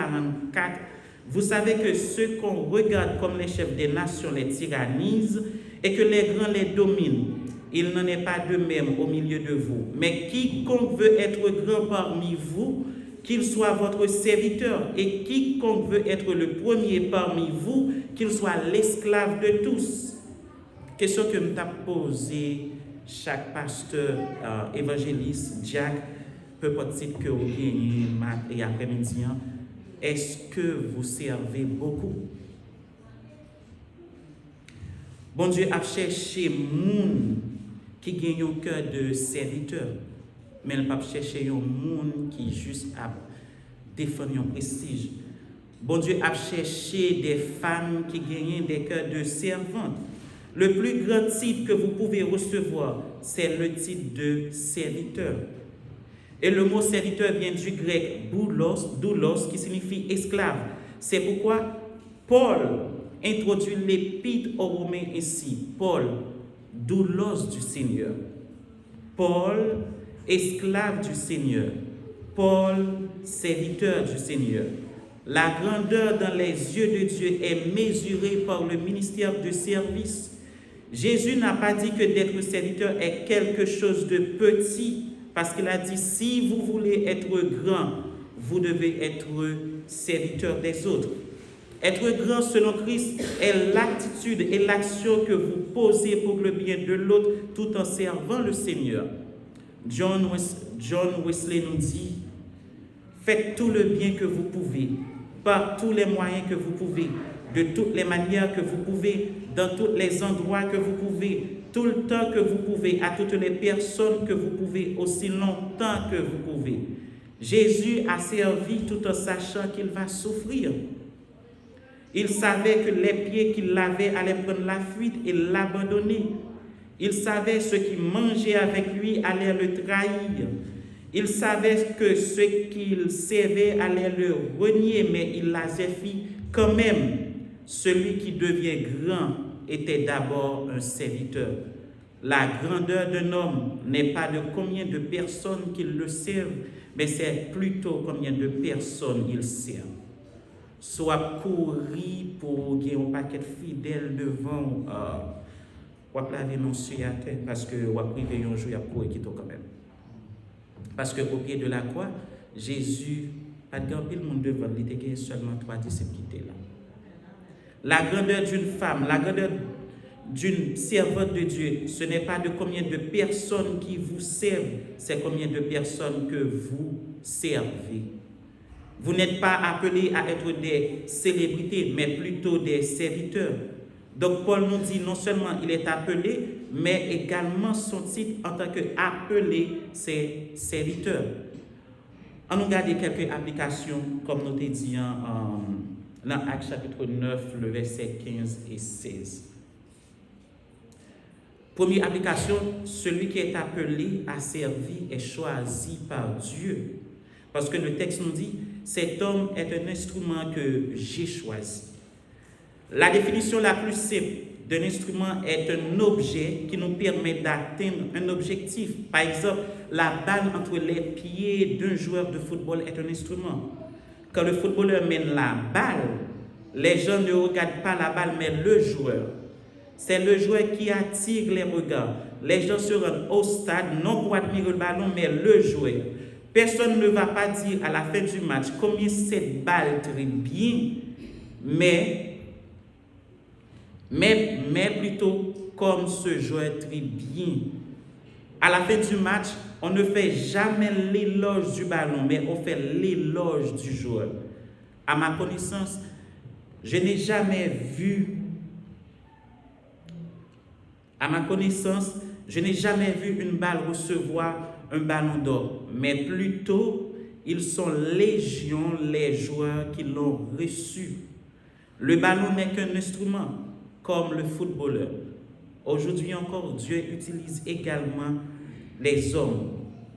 Vous savez que ceux qu'on regarde comme les chefs des nations les tyrannisent et que les grands les dominent. il n'en est pas de même au milieu de vous. Mais quiconque veut être grand parmi vous, qu'il soit votre serviteur, et quiconque veut être le premier parmi vous, qu'il soit l'esclave de tous. Question que me t'a posée chaque pasteur, évangéliste, diacre, peu importe que vous gagnez matin et après-midi, est-ce que vous servez beaucoup? Bon Dieu a cherché moun qui gagne un cœur de serviteur, mais il n'a pas cherché un monde qui juste a défendre un prestige. Bon Dieu a cherché des femmes qui gagnent des cœurs de servantes. Le plus grand titre que vous pouvez recevoir, c'est le titre de serviteur. Et le mot serviteur vient du grec doulos, qui signifie esclave. C'est pourquoi Paul introduit l'épître aux Romains ici. Paul, doulos du Seigneur. Paul, esclave du Seigneur. Paul, serviteur du Seigneur. La grandeur dans les yeux de Dieu est mesurée par le ministère de service. Jésus n'a pas dit que d'être serviteur est quelque chose de petit, parce qu'il a dit, si vous voulez être grand, vous devez être serviteur des autres. Être grand selon Christ est l'attitude et l'action que vous posez pour le bien de l'autre tout en servant le Seigneur. John Wesley nous dit, faites tout le bien que vous pouvez, par tous les moyens que vous pouvez, de toutes les manières que vous pouvez, dans tous les endroits que vous pouvez, tout le temps que vous pouvez, à toutes les personnes que vous pouvez, aussi longtemps que vous pouvez. Jésus a servi tout en sachant qu'il va souffrir. Il savait que les pieds qu'il lavait allaient prendre la fuite et l'abandonner. Il savait ceux qui mangeaient avec lui allaient le trahir. Il savait que ceux qu'il servait allaient le renier, mais il l'a fait quand même. Celui qui devient grand était d'abord un serviteur. La grandeur d'un homme n'est pas de combien de personnes qui le servent, mais c'est plutôt combien de personnes il sert. Soit courir pour gagner un paquet de fidèles devant, ou laver mon sujet à terre, parce que ou priver un jour pour quitter quand même. Parce qu'au pied de la croix, Jésus a gardé le monde devant, il était seulement 3 disciples qui étaient là. La grandeur d'une femme, la grandeur d'une servante de Dieu, ce n'est pas de combien de personnes qui vous servent, c'est combien de personnes que vous servez. Vous n'êtes pas appelés à être des célébrités, mais plutôt des serviteurs. Donc Paul nous dit non seulement il est appelé, mais également son titre en tant qu'appelé, c'est serviteur. On nous regarde quelques applications, comme nous l'avons dit dans Actes chapitre 9, le verset 15 et 16. Première application, celui qui est appelé à servir est choisi par Dieu. Parce que le texte nous dit, cet homme est un instrument que j'ai choisi. La définition la plus simple d'un instrument est un objet qui nous permet d'atteindre un objectif. Par exemple, la balle entre les pieds d'un joueur de football est un instrument. Quand le footballeur mène la balle, les gens ne regardent pas la balle, mais le joueur. C'est le joueur qui attire les regards. Les gens se rendent au stade, non pour admirer le ballon, mais le joueur. Personne ne va pas dire à la fin du match combien cette balle très bien, mais plutôt comme ce joueur très bien. À la fin du match, on ne fait jamais l'éloge du ballon, mais on fait l'éloge du joueur. À ma connaissance, je n'ai jamais vu une balle recevoir un ballon d'or, mais plutôt, ils sont légion les joueurs qui l'ont reçu. Le ballon n'est qu'un instrument, comme le footballeur. Aujourd'hui encore, Dieu utilise également les hommes.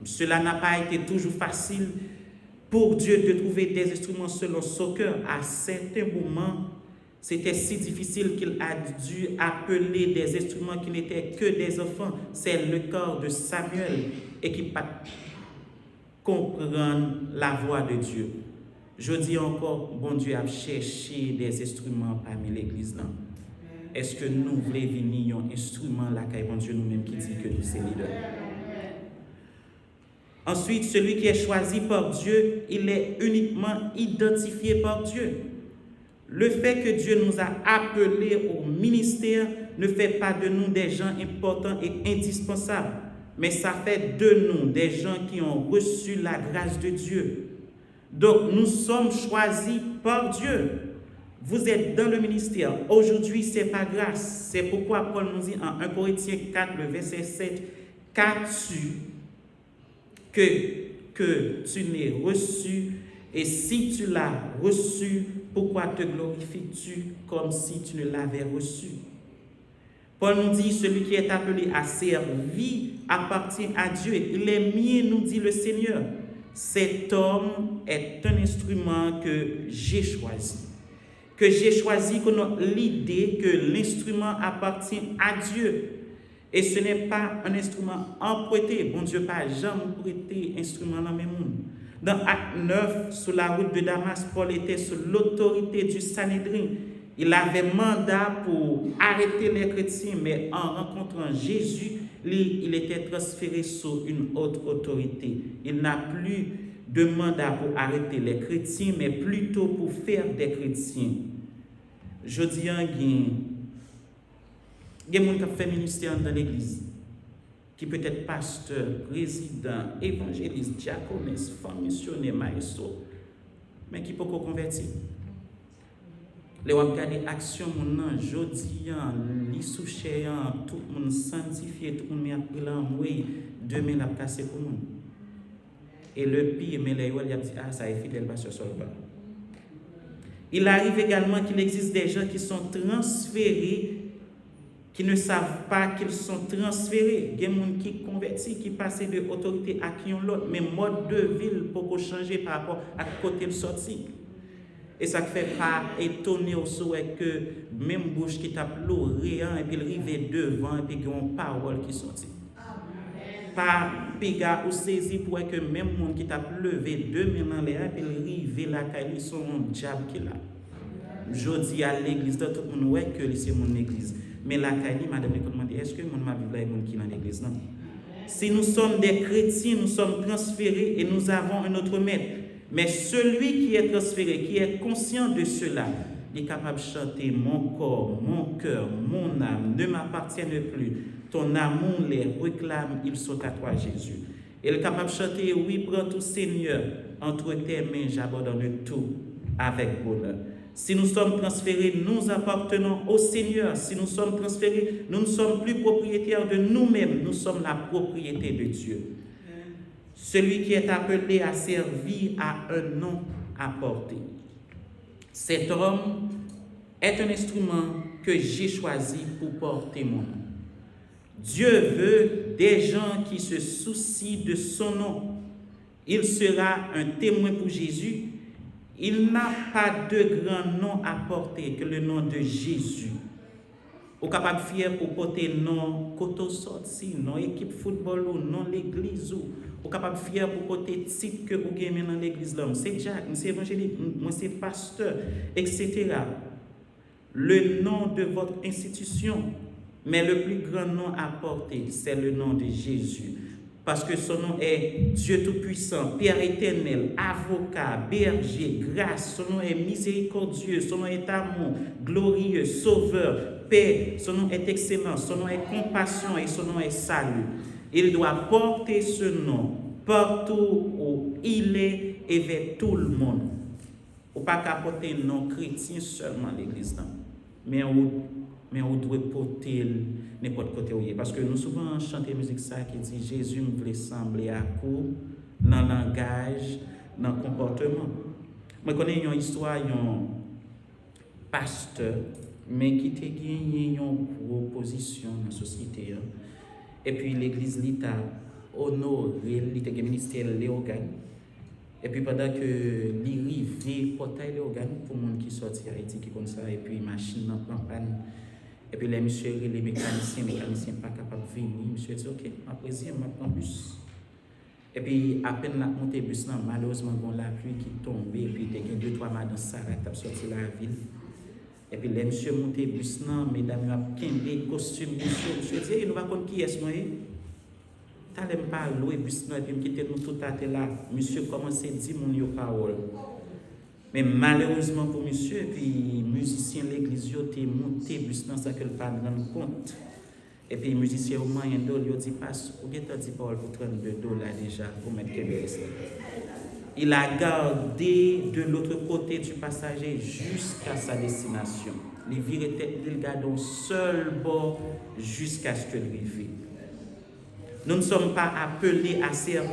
Cela n'a pas été toujours facile pour Dieu de trouver des instruments selon son cœur. À certains moments, c'était si difficile qu'il a dû appeler des instruments qui n'étaient que des enfants. C'est le cas de Samuel et qui pas comprendre la voix de Dieu. Je dis encore, bon Dieu a cherché des instruments parmi l'église là. est-ce que nous voulons venir un instrument là, car bon Dieu nous-mêmes qui dit que nous sommes leaders. Ensuite, celui qui est choisi par Dieu, il est uniquement identifié par Dieu. Le fait que Dieu nous a appelés au ministère ne fait pas de nous des gens importants et indispensables, mais ça fait de nous des gens qui ont reçu la grâce de Dieu. Donc, nous sommes choisis par Dieu. Vous êtes dans le ministère. Aujourd'hui, c'est par grâce. C'est pourquoi Paul nous dit en 1 Corinthiens 4, le verset 7, qu'as-tu que tu n'aies reçu, et si tu l'as reçu, pourquoi te glorifies-tu comme si tu ne l'avais reçu? Paul nous dit, celui qui est appelé à servir appartient à Dieu. Il est mien, nous dit le Seigneur. Cet homme est un instrument que j'ai choisi. Que j'ai choisi qu'on a l'idée que l'instrument appartient à Dieu. Et ce n'est pas un instrument emprunté. Bon Dieu, pas jamais prêté instrument dans mes mondes. Dans Acte 9, sur la route de Damas, Paul était sous l'autorité du Sanhédrin. Il avait mandat pour arrêter les chrétiens, mais en rencontrant Jésus, il était transféré sous une autre autorité. Il n'a plus de mandat pour arrêter les chrétiens, mais plutôt pour faire des chrétiens. Je dis il y a des gens qui fait ministère dans l'église, qui peut être pasteur, président, évangéliste, diaconesse, femme missionnaire, maestro, mais qui peut pas convertir. Les gens regardent l'action, je dis, les souchés, tout le monde sanctifié, tout le monde a pris l'envoi, demain la casser pour nous. Et le pire, mais les gens disent, ah, ça est fidèle, pasteur Solba. Il arrive également qu'il existe des gens qui sont transférés, qui ne savent pas qu'ils sont transférés. Il y a des gens qui convertissent, qui passent de autorité à qui on l'autre, mais mode de ville pour changer par rapport à côté de sortie. Et ça ne fait pas étonner au souhait que même bouche qui tape l'eau, rien, et puis il arrive devant, et puis il y a une parole qui sortit. Pas péga ou saisi pour que même monde qui tape levé deux mains dans l'air, et puis il arrive là, il son diable qui là. Je dis à l'église, tout le monde ouais que c'est mon église. Mais la Kali, madame, dit, est-ce que mon ma Bible est mon qui dans l'église? Non. Si nous sommes des chrétiens, nous sommes transférés et nous avons un autre maître. Mais celui qui est transféré, qui est conscient de cela, il est capable de chanter mon corps, mon cœur, mon âme ne m'appartiennent plus. Ton amour les réclame, ils sont à toi, Jésus. Il est capable de chanter, oui, prends tout Seigneur, entre tes mains, j'abandonne tout avec bonheur. Si nous sommes transférés, nous appartenons au Seigneur. Si nous sommes transférés, nous ne sommes plus propriétaires de nous-mêmes, nous sommes la propriété de Dieu. Celui qui est appelé à servir a un nom à porter. Cet homme est un instrument que j'ai choisi pour porter mon nom. Dieu veut des gens qui se soucient de son nom. Il sera un témoin pour Jésus. Il n'a pas de grand nom à porter que le nom de Jésus. Ou capable fier pour porter nom koto sorti, non équipe football ou non l'église ou capable fier pour porter titre que vous gagnez dans l'église là. C'est Jacques, c'est évangélique, moi c'est pasteur, etc. Le nom de votre institution, mais le plus grand nom à porter, c'est le nom de Jésus. Parce que son nom est Dieu Tout-Puissant, Père éternel, avocat, berger, grâce. Son nom est miséricordieux, son nom est amour, glorieux, sauveur, paix. Son nom est excellent, son nom est compassion et son nom est salut. Il doit porter ce nom partout où il est et vers tout le monde. Ou pas qu'à porter un nom chrétien seulement à l'église, mais on doit porter n'importe côté où il est. Parce que nous souvent chantons musique ça qui dit Jésus me voulait sembler à coup dans le langage, dans le comportement. Moi, je connais une histoire d'un pasteur, mais qui a gagné une grosse position dans la société. Et puis l'église l'État honoré, l'État ministère Léogane. Et puis pendant que l'arrivée portail Léogane pour les gens qui sortent à Haïti, qui comme ça, et puis machine en panne. Et puis les messieurs, les mécaniciens pas capables de venir. Monsieur dit, ok, après je prends bus. Et puis à peine la montée bus, malheureusement, la pluie qui tombe, et puis il y a 2-3 mois dans Sarah qui ont sorti la ville. Et puis, les monsieur monté bus, non, mesdames, a kembe, costume, monsieur dit, nous va contre qui est-ce moi? T'as l'aime pas louer bus, non, et puis quitter nous tout à là. Monsieur commence à dire mon parole. Mais malheureusement pour monsieur, puis musicien l'église, il a monté bus, non, ça que le pas rendre compte. Et puis, musicien au moyen d'eau, il dit, passe, ou bien t'as dit Paul pour $32 déjà, pour mettre KBS là. Il a gardé de l'autre côté du passager jusqu'à sa destination. Les virent tête, il garde un seul bord jusqu'à ce que le rive. Nous ne sommes pas appelés à servir,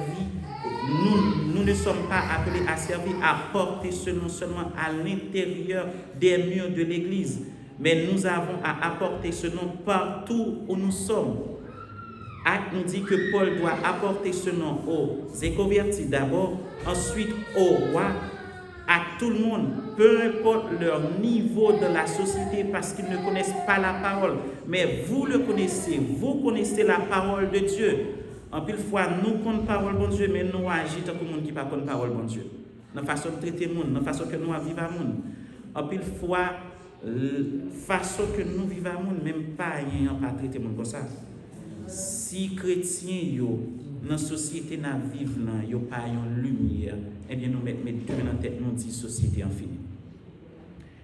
nous ne sommes pas appelés à servir, à porter ce nom seulement à l'intérieur des murs de l'église. Mais nous avons à apporter ce nom partout où nous sommes. Acte nous dit que Paul doit apporter ce nom aux inconvertis d'abord, ensuite aux rois, à tout le monde, peu importe leur niveau dans la société, parce qu'ils ne connaissent pas la parole. Mais vous le connaissez, vous connaissez la parole de Dieu. En pile fois, nous connaissons la parole de Dieu, mais nous agissons comme le monde qui ne connaît pas la parole de Dieu. Dans la façon de traiter le monde, dans la façon que nous vivons le monde. En pile fois, façon que nous vivons le monde, même pas rien pas traiter le monde comme ça. Si chrétiens dans la société n'a vivent là, yo pas une lumière, eh bien nous mettons dans tête nous dit société infinie.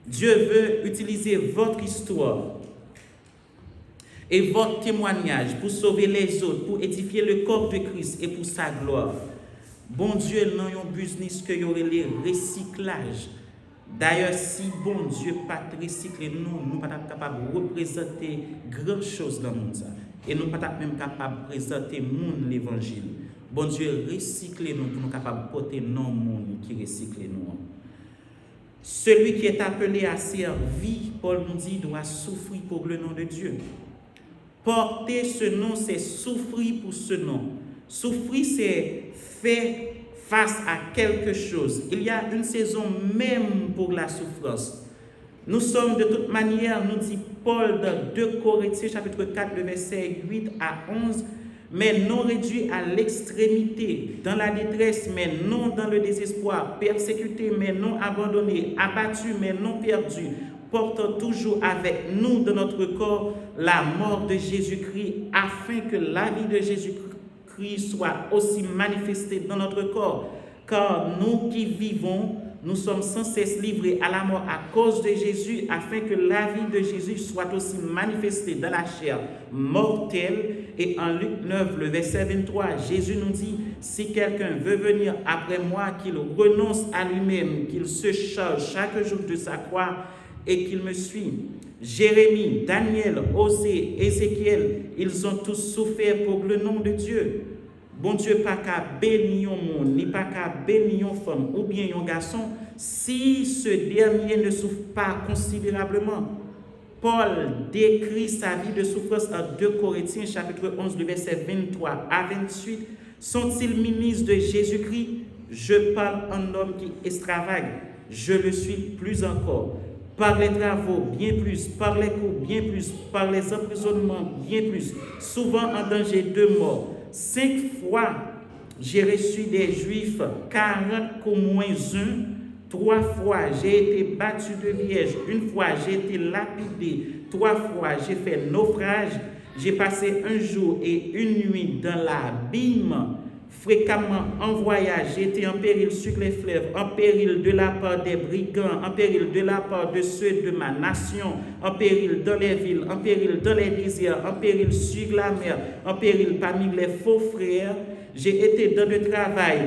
Dieu veut utiliser votre histoire et votre témoignage pour sauver les autres, pour édifier le corps de Christ et pour sa gloire. Bon Dieu n'a un business que y aurait les recyclages. D'ailleurs, si bon Dieu pas recycler nous ne sommes pas capables de représenter grand chose dans le monde. Et nous ne sommes pas même capables de présenter monde l'évangile. Bon Dieu recycle nous pour nous capables de porter non monde qui recycle nous. Celui qui est appelé à servir, Paul nous dit, doit souffrir pour le nom de Dieu. Porter ce nom, c'est souffrir pour ce nom. Souffrir, c'est faire face à quelque chose. Il y a une saison même pour la souffrance. Nous sommes de toute manière, nous dit Paul dans 2 Corinthiens chapitre 4, le verset 8 à 11, mais non réduits à l'extrémité, dans la détresse, mais non dans le désespoir, persécutés, mais non abandonnés, abattus, mais non perdus, portant toujours avec nous dans notre corps la mort de Jésus-Christ, afin que la vie de Jésus-Christ soit aussi manifestée dans notre corps. Car nous qui vivons, nous sommes sans cesse livrés à la mort à cause de Jésus, afin que la vie de Jésus soit aussi manifestée dans la chair mortelle. Et en Luc 9, le verset 23, Jésus nous dit, si quelqu'un veut venir après moi, qu'il renonce à lui-même, qu'il se charge chaque jour de sa croix et qu'il me suit. Jérémie, Daniel, Osée, Ézéchiel, ils ont tous souffert pour le nom de Dieu. Bon Dieu pas qu'à bénir un monde, ni pas qu'à bénir une femme ou bien un garçon, si ce dernier ne souffre pas considérablement. Paul décrit sa vie de souffrance en 2 Corinthiens chapitre 11, le verset 23 à 28. Sont-ils ministres de Jésus-Christ? Je parle en homme qui extravague. Je le suis plus encore. Par les travaux, bien plus. Par les coups, bien plus. Par les emprisonnements, bien plus. Souvent en danger de mort. 5 fois, j'ai reçu des Juifs, 40 qu'au moins 1. 3 fois, j'ai été battu de vierge. 1 fois, j'ai été lapidé. 3 fois, j'ai fait naufrage. J'ai passé 1 jour et 1 nuit dans l'abîme. Fréquemment en voyage, j'ai été en péril sur les fleuves, en péril de la part des brigands, en péril de la part de ceux de ma nation, en péril dans les villes, en péril dans les déserts, en péril sur la mer, en péril parmi les faux frères. J'ai été dans le travail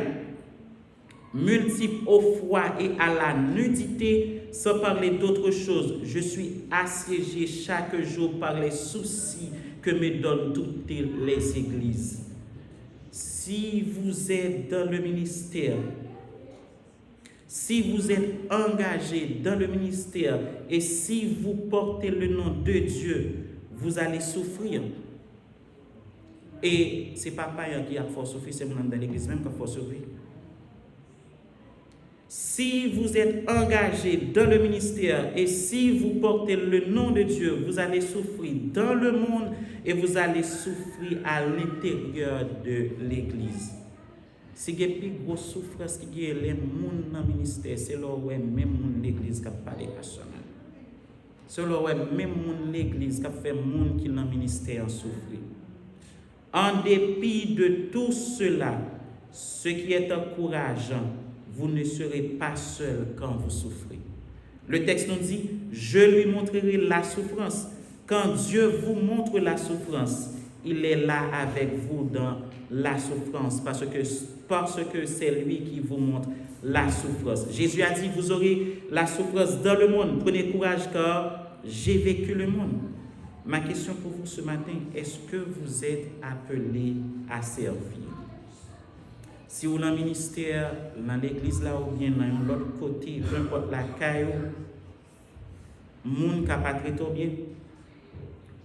multiple au froid et à la nudité, sans parler d'autre chose. Je suis assiégé chaque jour par les soucis que me donnent toutes les églises. Si vous êtes dans le ministère, si vous êtes engagé dans le ministère et si vous portez le nom de Dieu, vous allez souffrir. Et ce n'est pas païen qui a fort souffrir, c'est mon dans l'église même qui a fort souffrir. Si vous êtes engagé dans le ministère et si vous portez le nom de Dieu, vous allez souffrir dans le monde et vous allez souffrir à l'intérieur de l'église. Si vous avez plus grosse souffrance qui est les gens dans le ministère, c'est là où même l'église qui a parlé personnel. Selon même l'église qui a fait monde qui dans le ministère souffrir. En dépit de tout cela, ce qui est encourageant, vous ne serez pas seul quand vous souffrez. Le texte nous dit, je lui montrerai la souffrance. Quand Dieu vous montre la souffrance, il est là avec vous dans la souffrance parce que c'est lui qui vous montre la souffrance. Jésus a dit, vous aurez la souffrance dans le monde. Prenez courage car j'ai vécu le monde. Ma question pour vous ce matin, est-ce que vous êtes appelés à servir? Si vous êtes dans le ministère, dans l'église là ou bien dans l'autre côté, peu importe la caille, moun ka pas traité bien,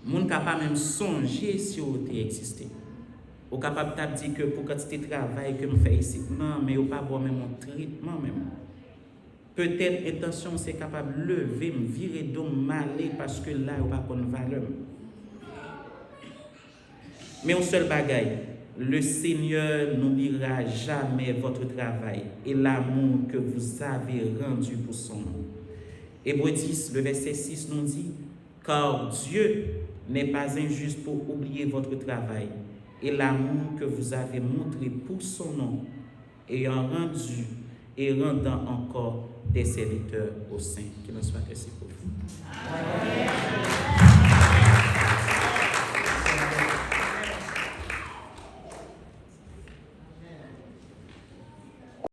moun ka pas même songer si vous existez. Ou capable de dire que pour quantité de travail que me fait ici, non, mais ou pas bon même mon traitement même. Peut-être intention c'est capable de lever, me virer d'homme malé parce que là ou pas bonne valeur. Mais un seul bagaille, le Seigneur n'oubliera jamais votre travail et l'amour que vous avez rendu pour son nom. Hébreux 10, le verset 6 nous dit, car Dieu n'est pas injuste pour oublier votre travail et l'amour que vous avez montré pour son nom, ayant rendu et rendant encore des serviteurs au sein. Qu'il en soit ainsi pour vous. Amen.